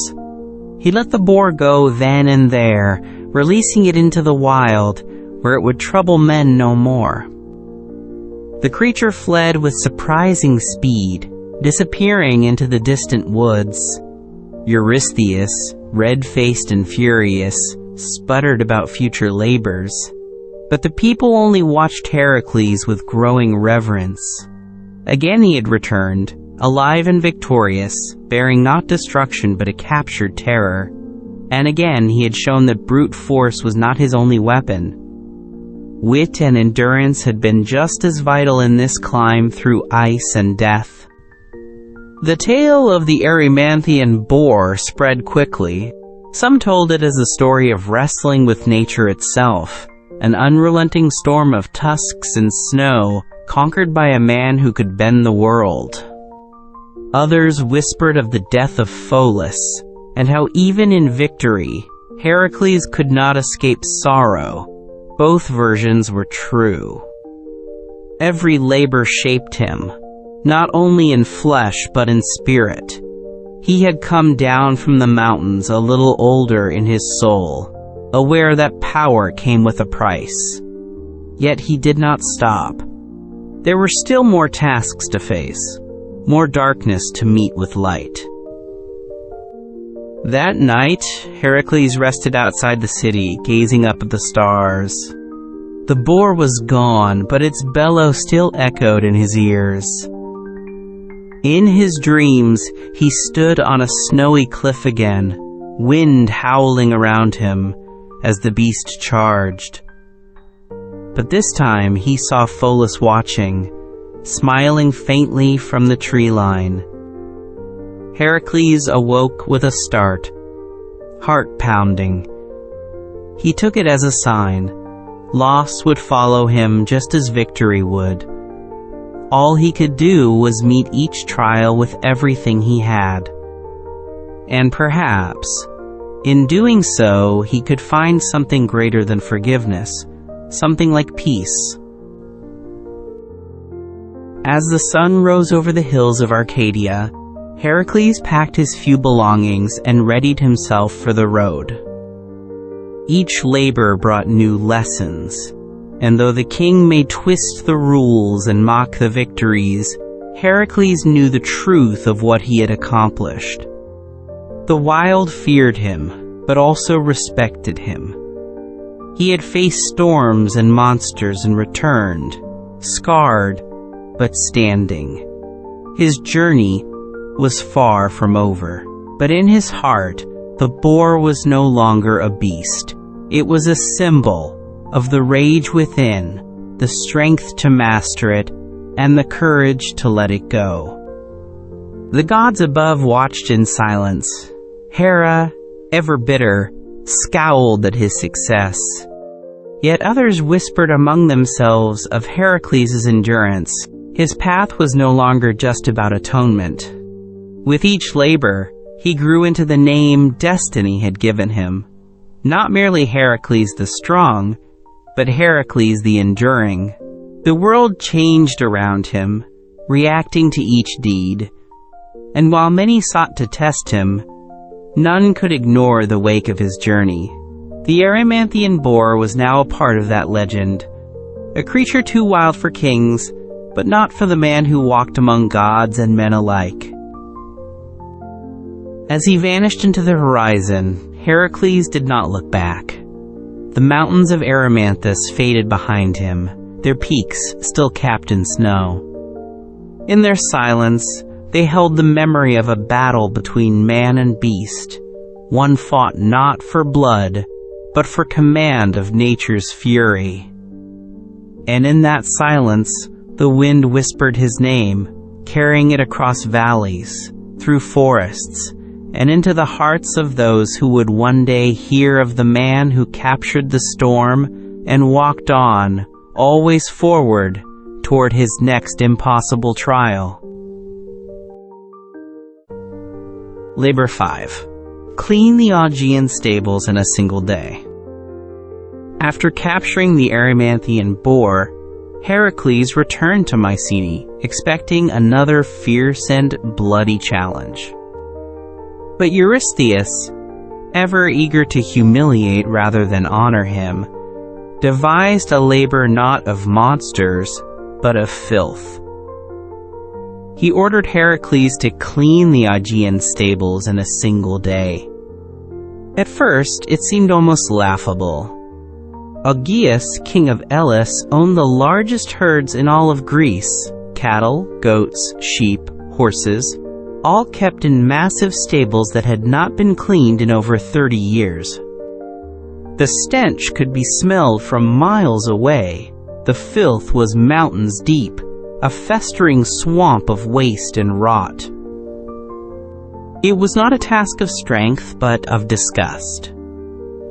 He let the boar go then and there, releasing it into the wild, where it would trouble men no more. The creature fled with surprising speed, disappearing into the distant woods. Eurystheus, red-faced and furious, sputtered about future labors. But the people only watched Heracles with growing reverence. Again he had returned, alive and victorious, bearing not destruction but a captured terror. And again he had shown that brute force was not his only weapon. Wit and endurance had been just as vital in this climb through ice and death. The tale of the Erymanthian boar spread quickly. Some told it as a story of wrestling with nature itself, an unrelenting storm of tusks and snow conquered by a man who could bend the world. Others whispered of the death of Pholus, and how even in victory, Heracles could not escape sorrow. Both versions were true. Every labor shaped him, not only in flesh but in spirit. He had come down from the mountains a little older in his soul, aware that power came with a price. Yet he did not stop. There were still more tasks to face, more darkness to meet with light. That night, Heracles rested outside the city, gazing up at the stars. The boar was gone, but its bellow still echoed in his ears. In his dreams, he stood on a snowy cliff again, wind howling around him as the beast charged. But this time he saw Pholus watching, smiling faintly from the tree line. Heracles awoke with a start, heart pounding. He took it as a sign. Loss would follow him just as victory would. All he could do was meet each trial with everything he had. And perhaps, in doing so, he could find something greater than forgiveness, something like peace. As the sun rose over the hills of Arcadia, Heracles packed his few belongings and readied himself for the road. Each labor brought new lessons, and though the king may twist the rules and mock the victories, Heracles knew the truth of what he had accomplished. The wild feared him, but also respected him. He had faced storms and monsters and returned, scarred, but standing. His journey was far from over, but in his heart, the boar was no longer a beast. It was a symbol of the rage within, the strength to master it, and the courage to let it go. The gods above watched in silence. Hera, ever bitter, scowled at his success. Yet others whispered among themselves of Heracles' endurance. His path was no longer just about atonement. With each labor, he grew into the name destiny had given him. Not merely Heracles the Strong, but Heracles the enduring. The world changed around him, reacting to each deed, and while many sought to test him, none could ignore the wake of his journey. The Erymanthian boar was now a part of that legend, a creature too wild for kings, but not for the man who walked among gods and men alike. As he vanished into the horizon, Heracles did not look back. The mountains of Erymanthus faded behind him, their peaks still capped in snow. In their silence, they held the memory of a battle between man and beast, one fought not for blood, but for command of nature's fury. And in that silence, the wind whispered his name, carrying it across valleys, through forests, and into the hearts of those who would one day hear of the man who captured the storm and walked on, always forward, toward his next impossible trial. Labor 5. Clean the Augean stables in a single day. After capturing the Erymanthian boar, Heracles returned to Mycenae, expecting another fierce and bloody challenge. But Eurystheus, ever eager to humiliate rather than honor him, devised a labor not of monsters, but of filth. He ordered Heracles to clean the Augean stables in a single day. At first, it seemed almost laughable. Augeas, king of Elis, owned the largest herds in all of Greece: cattle, goats, sheep, horses, all kept in massive stables that had not been cleaned in over 30 years. The stench could be smelled from miles away. The filth was mountains deep, a festering swamp of waste and rot. It was not a task of strength, but of disgust.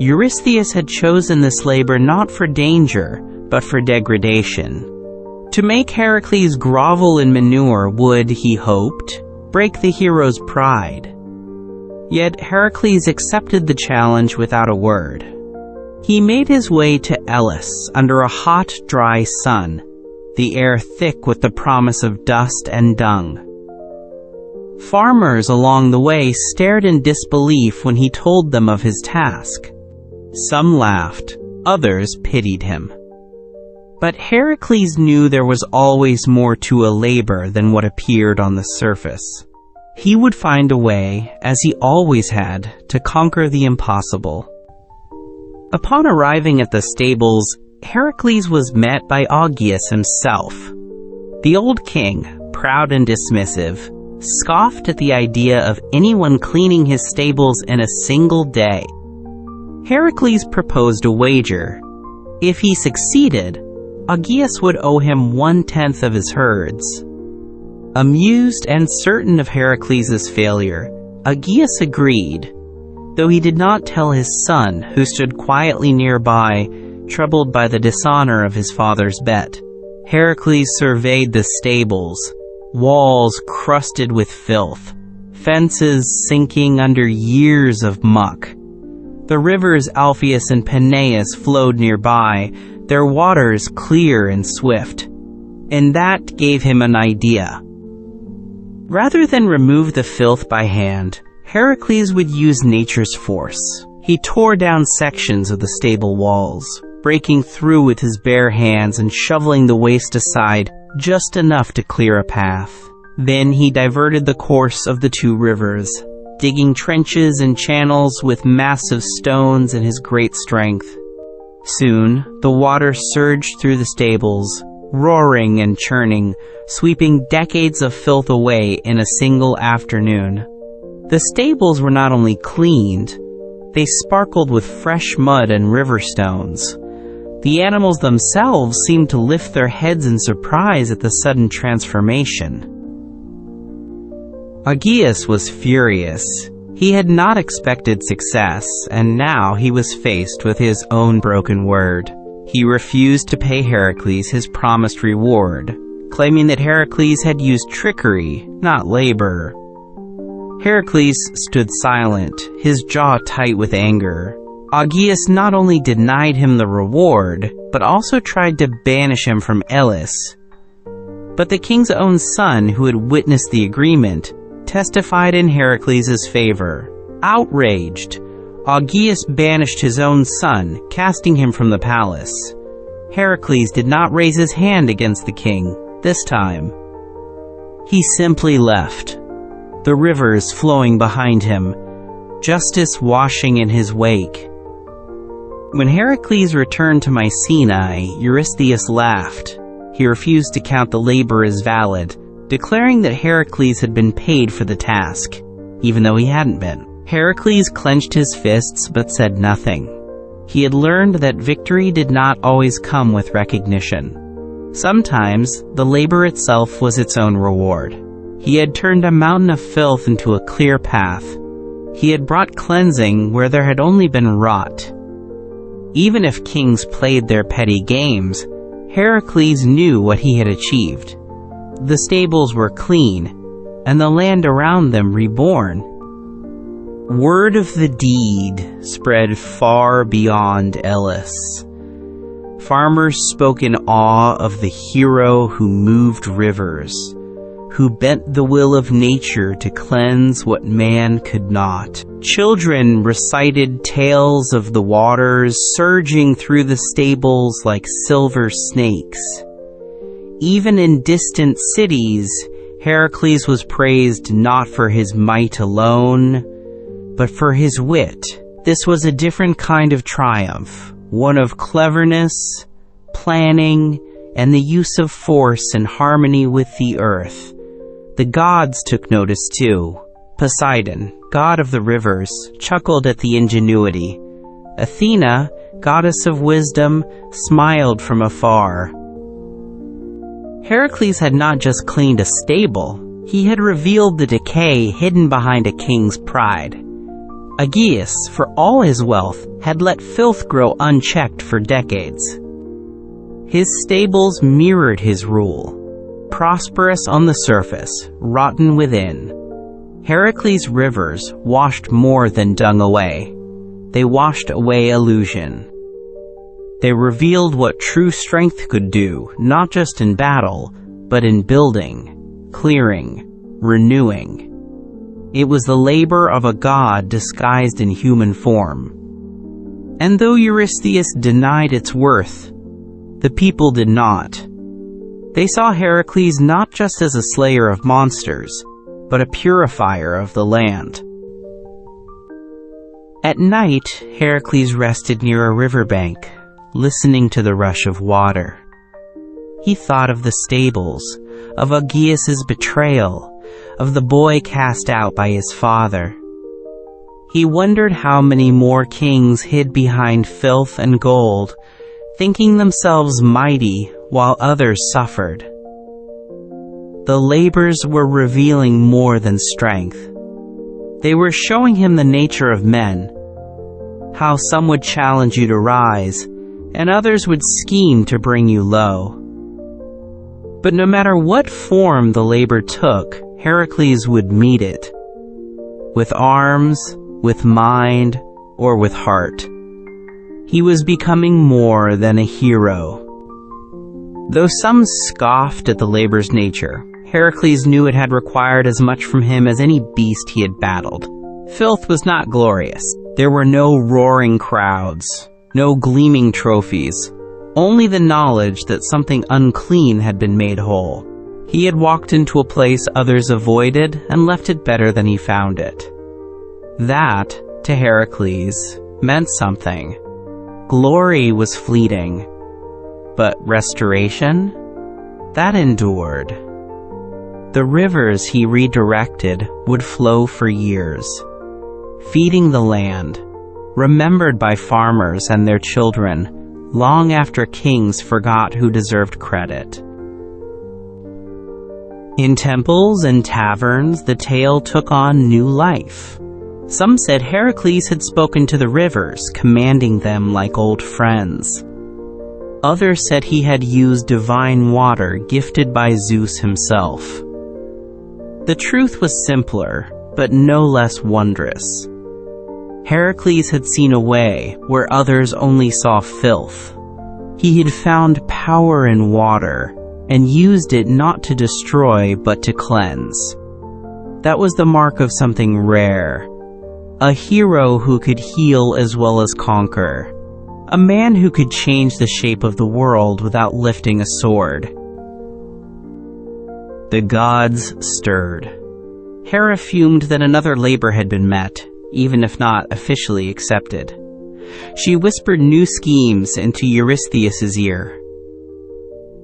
Eurystheus had chosen this labor not for danger, but for degradation. To make Heracles grovel in manure would, he hoped, break the hero's pride. Yet Heracles accepted the challenge without a word. He made his way to Elis under a hot, dry sun, the air thick with the promise of dust and dung. Farmers along the way stared in disbelief when he told them of his task. Some laughed, others pitied him. But Heracles knew there was always more to a labor than what appeared on the surface. He would find a way, as he always had, to conquer the impossible. Upon arriving at the stables, Heracles was met by Augeas himself. The old king, proud and dismissive, scoffed at the idea of anyone cleaning his stables in a single day. Heracles proposed a wager. If he succeeded, Augeas would owe him 1/10 of his herds. Amused and certain of Heracles' failure, Augeas agreed, though he did not tell his son, who stood quietly nearby, troubled by the dishonor of his father's bet. Heracles surveyed the stables, walls crusted with filth, fences sinking under years of muck. The rivers Alpheus and Peneus flowed nearby, their waters clear and swift. And that gave him an idea. Rather than remove the filth by hand, Heracles would use nature's force. He tore down sections of the stable walls, breaking through with his bare hands and shoveling the waste aside just enough to clear a path. Then he diverted the course of the two rivers, digging trenches and channels with massive stones in his great strength. Soon, the water surged through the stables, roaring and churning, sweeping decades of filth away in a single afternoon. The stables were not only cleaned, they sparkled with fresh mud and river stones. The animals themselves seemed to lift their heads in surprise at the sudden transformation. Augeas was furious. He had not expected success, and now he was faced with his own broken word. He refused to pay Heracles his promised reward, claiming that Heracles had used trickery, not labor. Heracles stood silent, his jaw tight with anger. Augean not only denied him the reward, but also tried to banish him from Elis. But the king's own son, who had witnessed the agreement, testified in Heracles' favor. Outraged, Augean banished his own son, casting him from the palace. Heracles did not raise his hand against the king this time. He simply left, the rivers flowing behind him, justice washing in his wake. When Heracles returned to Mycenae, Eurystheus laughed. He refused to count the labor as valid, declaring that Heracles had been paid for the task, even though he hadn't been. Heracles clenched his fists but said nothing. He had learned that victory did not always come with recognition. Sometimes, the labor itself was its own reward. He had turned a mountain of filth into a clear path. He had brought cleansing where there had only been rot. Even if kings played their petty games, Heracles knew what he had achieved. The stables were clean, and the land around them reborn. Word of the deed spread far beyond Elis. Farmers spoke in awe of the hero who moved rivers, who bent the will of nature to cleanse what man could not. Children recited tales of the waters surging through the stables like silver snakes. Even in distant cities, Heracles was praised not for his might alone, but for his wit. This was a different kind of triumph, one of cleverness, planning, and the use of force in harmony with the earth. The gods took notice too. Poseidon, god of the rivers, chuckled at the ingenuity. Athena, goddess of wisdom, smiled from afar. Heracles had not just cleaned a stable, he had revealed the decay hidden behind a king's pride. Augean, for all his wealth, had let filth grow unchecked for decades. His stables mirrored his rule. Prosperous on the surface, rotten within. Heracles' rivers washed more than dung away. They washed away illusion. They revealed what true strength could do, not just in battle, but in building, clearing, renewing. It was the labor of a god disguised in human form. And though Eurystheus denied its worth, the people did not. They saw Heracles not just as a slayer of monsters, but a purifier of the land. At night, Heracles rested near a riverbank, listening to the rush of water. He thought of the stables, of Augeas' betrayal, of the boy cast out by his father. He wondered how many more kings hid behind filth and gold, thinking themselves mighty while others suffered. The labors were revealing more than strength. They were showing him the nature of men, how some would challenge you to rise, and others would scheme to bring you low. But no matter what form the labor took, Heracles would meet it. With arms, with mind, or with heart. He was becoming more than a hero. Though some scoffed at the labor's nature, Heracles knew it had required as much from him as any beast he had battled. Filth was not glorious. There were no roaring crowds, no gleaming trophies, only the knowledge that something unclean had been made whole. He had walked into a place others avoided and left it better than he found it. That, to Heracles, meant something. Glory was fleeting. But restoration? That endured. The rivers he redirected would flow for years, feeding the land, remembered by farmers and their children, long after kings forgot who deserved credit. In temples and taverns, the tale took on new life. Some said Heracles had spoken to the rivers, commanding them like old friends. Others said he had used divine water gifted by Zeus himself. The truth was simpler, but no less wondrous. Heracles had seen a way where others only saw filth. He had found power in water and used it not to destroy but to cleanse. That was the mark of something rare. A hero who could heal as well as conquer. A man who could change the shape of the world without lifting a sword. The gods stirred. Hera fumed that another labor had been met, even if not officially accepted. She whispered new schemes into Eurystheus' ear.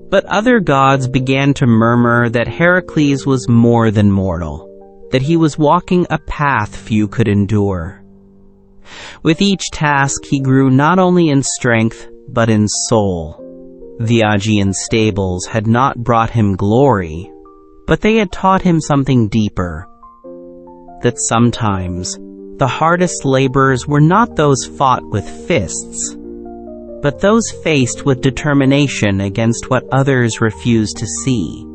But other gods began to murmur that Heracles was more than mortal, that he was walking a path few could endure. With each task he grew not only in strength, but in soul. The Augean stables had not brought him glory, but they had taught him something deeper. That sometimes the hardest labors were not those fought with fists, but those faced with determination against what others refused to see.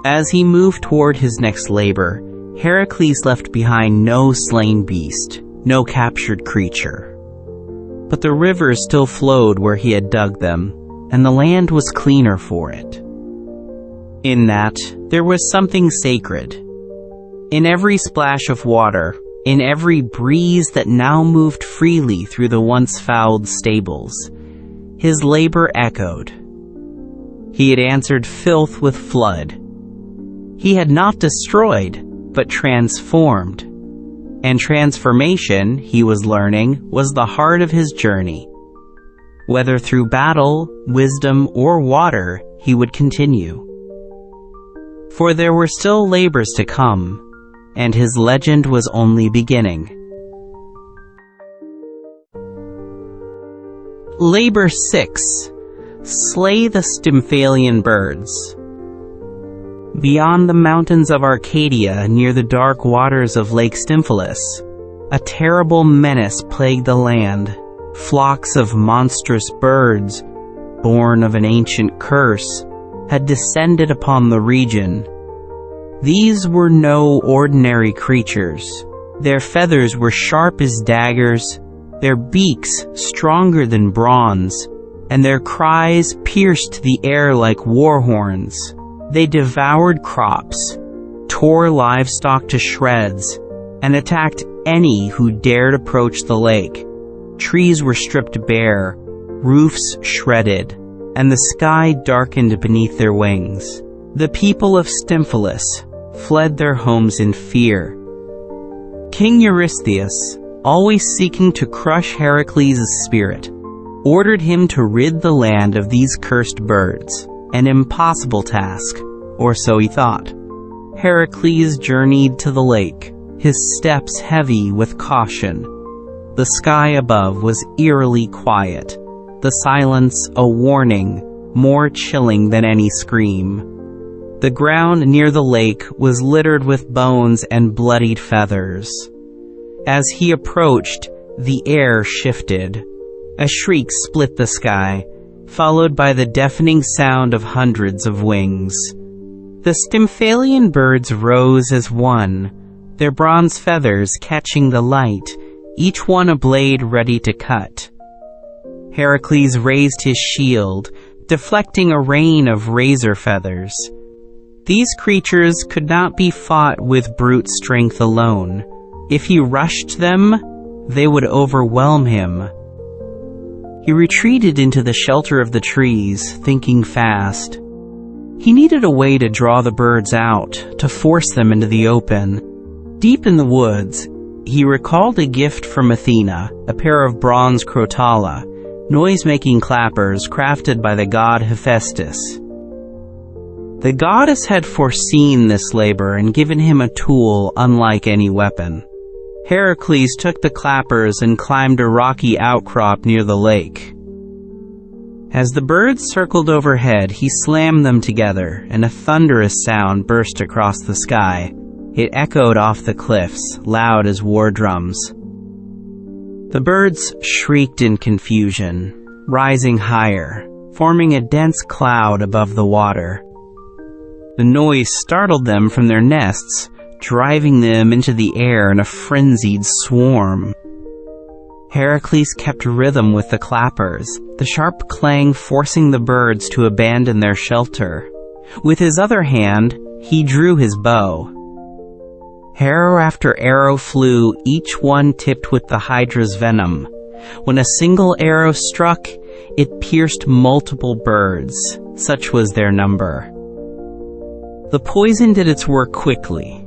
As he moved toward his next labor, Heracles left behind no slain beast, no captured creature. But the rivers still flowed where he had dug them, and the land was cleaner for it. In that, there was something sacred. In every splash of water, in every breeze that now moved freely through the once fouled stables, his labor echoed. He had answered filth with flood. He had not destroyed, but transformed. And transformation, he was learning, was the heart of his journey. Whether through battle, wisdom, or water, he would continue. For there were still labors to come, and his legend was only beginning. Labor 6. Slay the Stymphalian birds. Beyond the mountains of Arcadia, near the dark waters of Lake Stymphalis, a terrible menace plagued the land. Flocks of monstrous birds, born of an ancient curse, had descended upon the region. These were no ordinary creatures. Their feathers were sharp as daggers, their beaks stronger than bronze, and their cries pierced the air like war horns. They devoured crops, tore livestock to shreds, and attacked any who dared approach the lake. Trees were stripped bare, roofs shredded, and the sky darkened beneath their wings. The people of Stymphalis fled their homes in fear. King Eurystheus, always seeking to crush Heracles' spirit, ordered him to rid the land of these cursed birds, an impossible task, or so he thought. Heracles journeyed to the lake, his steps heavy with caution. The sky above was eerily quiet, the silence a warning, more chilling than any scream. The ground near the lake was littered with bones and bloodied feathers. As he approached, the air shifted. A shriek split the sky, followed by the deafening sound of hundreds of wings. The Stymphalian birds rose as one, their bronze feathers catching the light, each one a blade ready to cut. Heracles raised his shield, deflecting a rain of razor feathers. These creatures could not be fought with brute strength alone. If he rushed them, they would overwhelm him. He retreated into the shelter of the trees, thinking fast. He needed a way to draw the birds out, to force them into the open. Deep in the woods, he recalled a gift from Athena, a pair of bronze crotala, noise-making clappers crafted by the god Hephaestus. The goddess had foreseen this labor and given him a tool unlike any weapon. Heracles took the clappers and climbed a rocky outcrop near the lake. As the birds circled overhead, he slammed them together, and a thunderous sound burst across the sky. It echoed off the cliffs, loud as war drums. The birds shrieked in confusion, rising higher, forming a dense cloud above the water. The noise startled them from their nests, driving them into the air in a frenzied swarm. Heracles kept rhythm with the clappers, the sharp clang forcing the birds to abandon their shelter. With his other hand, he drew his bow. Arrow after arrow flew, each one tipped with the Hydra's venom. When a single arrow struck, it pierced multiple birds. Such was their number. The poison did its work quickly.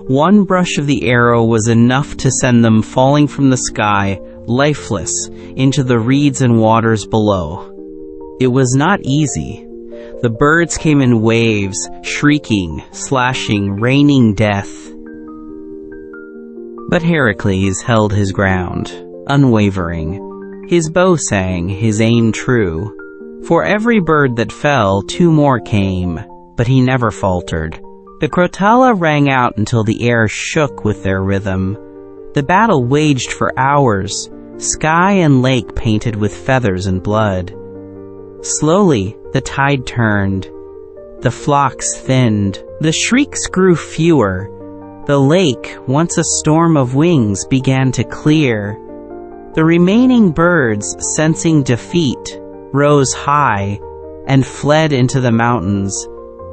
One brush of the arrow was enough to send them falling from the sky, lifeless, into the reeds and waters below. It was not easy. The birds came in waves, shrieking, slashing, raining death. But Heracles held his ground, unwavering. His bow sang, his aim true. For every bird that fell, 2 more came, but he never faltered. The crotala rang out until the air shook with their rhythm. The battle waged for hours, sky and lake painted with feathers and blood. Slowly, the tide turned. The flocks thinned. The shrieks grew fewer. The lake, once a storm of wings, began to clear. The remaining birds, sensing defeat, rose high and fled into the mountains,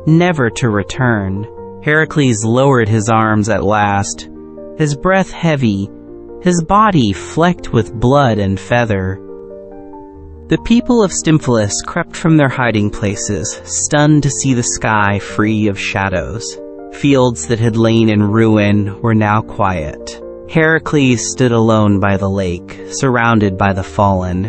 never to return. Heracles lowered his arms at last, his breath heavy, his body flecked with blood and feather. The people of Stymphalis crept from their hiding places, stunned to see the sky free of shadows. Fields that had lain in ruin were now quiet. Heracles stood alone by the lake, surrounded by the fallen.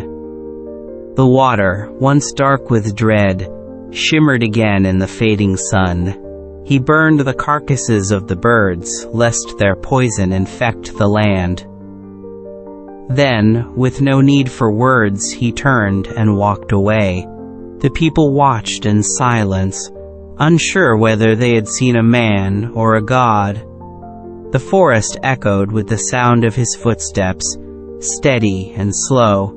The water, once dark with dread, shimmered again in the fading sun. He burned the carcasses of the birds, lest their poison infect the land. Then, with no need for words, he turned and walked away. The people watched in silence, unsure whether they had seen a man or a god. The forest echoed with the sound of his footsteps, steady and slow.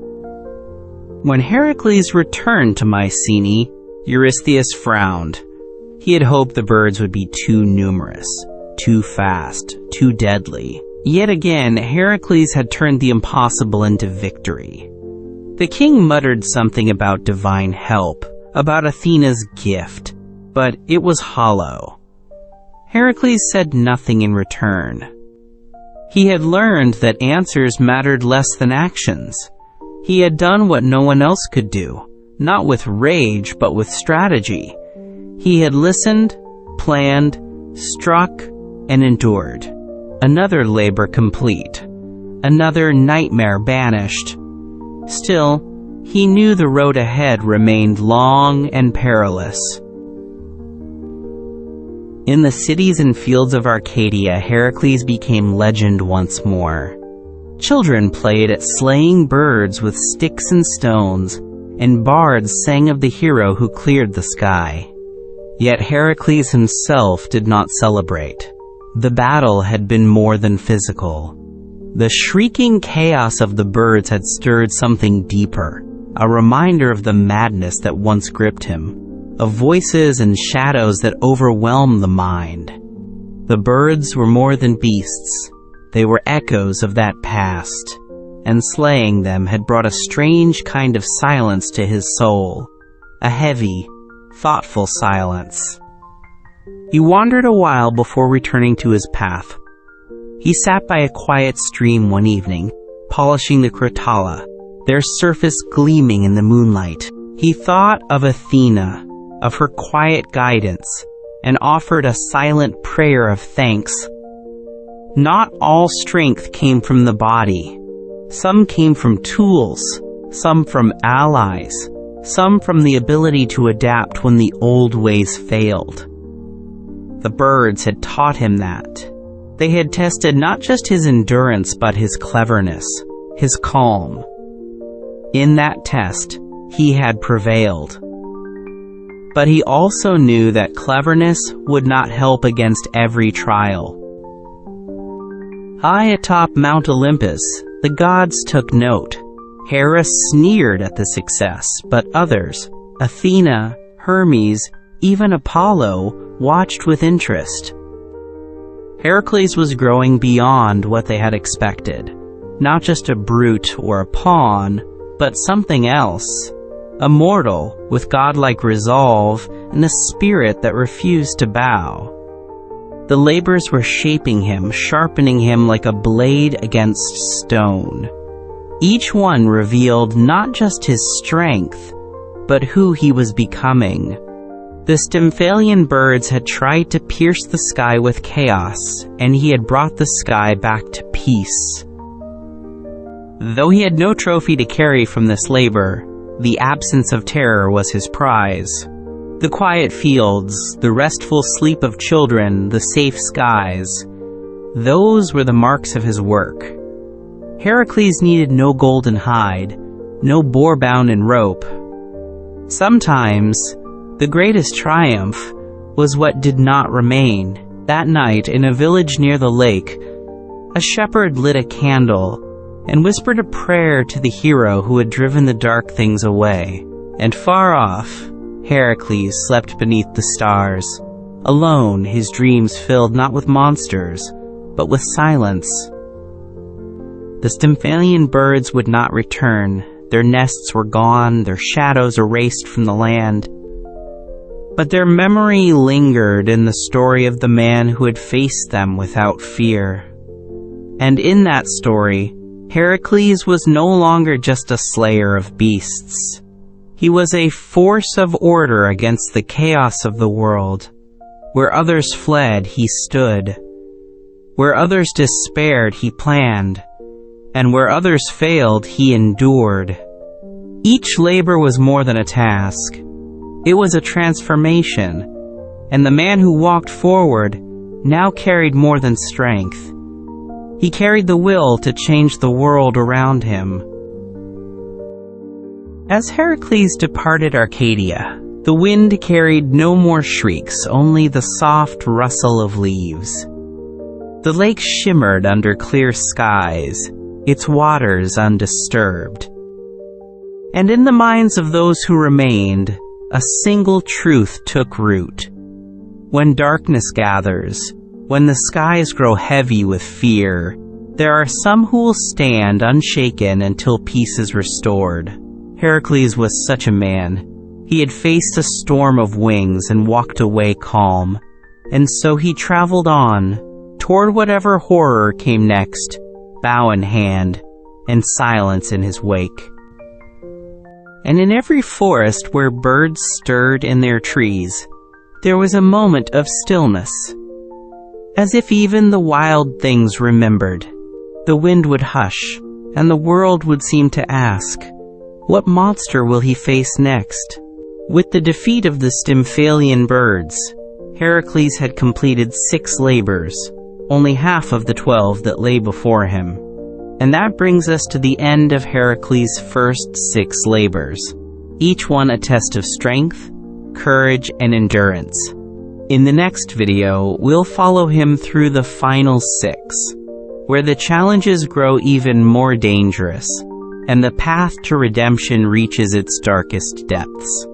When Heracles returned to Mycenae, Eurystheus frowned. He had hoped the birds would be too numerous, too fast, too deadly. Yet again, Heracles had turned the impossible into victory. The king muttered something about divine help, about Athena's gift, but it was hollow. Heracles said nothing in return. He had learned that answers mattered less than actions. He had done what no one else could do, not with rage, but with strategy. He had listened, planned, struck, and endured. Another labor complete. Another nightmare banished. Still, he knew the road ahead remained long and perilous. In the cities and fields of Arcadia, Heracles became legend once more. Children played at slaying birds with sticks and stones, and bards sang of the hero who cleared the sky. Yet Heracles himself did not celebrate. The battle had been more than physical. The shrieking chaos of the birds had stirred something deeper, a reminder of the madness that once gripped him, of voices and shadows that overwhelmed the mind. The birds were more than beasts. They were echoes of that past, and slaying them had brought a strange kind of silence to his soul, a heavy, thoughtful silence. He wandered a while before returning to his path. He sat by a quiet stream one evening, polishing the crotala, their surface gleaming in the moonlight. He thought of Athena, of her quiet guidance, and offered a silent prayer of thanks. Not all strength came from the body. Some came from tools, some from allies, some from the ability to adapt when the old ways failed. The birds had taught him that. They had tested not just his endurance but his cleverness, his calm. In that test, he had prevailed. But he also knew that cleverness would not help against every trial. High atop Mount Olympus, the gods took note. Hera sneered at the success, but others, Athena, Hermes, even Apollo, watched with interest. Heracles was growing beyond what they had expected. Not just a brute or a pawn, but something else. A mortal with godlike resolve and a spirit that refused to bow. The labors were shaping him, sharpening him like a blade against stone. Each one revealed not just his strength, but who he was becoming. The Stymphalian birds had tried to pierce the sky with chaos, and he had brought the sky back to peace. Though he had no trophy to carry from this labor, the absence of terror was his prize. The quiet fields, the restful sleep of children, the safe skies, those were the marks of his work. Heracles needed no golden hide, no boar bound in rope. Sometimes, the greatest triumph was what did not remain. That night, in a village near the lake, a shepherd lit a candle and whispered a prayer to the hero who had driven the dark things away. And far off, Heracles slept beneath the stars, alone, his dreams filled not with monsters, but with silence. The Stymphalian birds would not return. Their nests were gone, their shadows erased from the land. But their memory lingered in the story of the man who had faced them without fear. And in that story, Heracles was no longer just a slayer of beasts. He was a force of order against the chaos of the world. Where others fled, he stood. Where others despaired, he planned. And where others failed, he endured. Each labor was more than a task. It was a transformation. And the man who walked forward now carried more than strength. He carried the will to change the world around him. As Heracles departed Arcadia, the wind carried no more shrieks, only the soft rustle of leaves. The lake shimmered under clear skies, its waters undisturbed. And in the minds of those who remained, a single truth took root. When darkness gathers, when the skies grow heavy with fear, there are some who will stand unshaken until peace is restored. Heracles was such a man. He had faced a storm of wings and walked away calm. And so he traveled on, toward whatever horror came next, bow in hand, and silence in his wake. And in every forest where birds stirred in their trees, there was a moment of stillness. As if even the wild things remembered. The wind would hush, and the world would seem to ask, what monster will he face next? With the defeat of the Stymphalian birds, Heracles had completed 6 labors, only half of the 12 that lay before him. And that brings us to the end of Heracles' first 6 labors, each one a test of strength, courage, and endurance. In the next video, we'll follow him through the final 6, where the challenges grow even more dangerous, and the path to redemption reaches its darkest depths.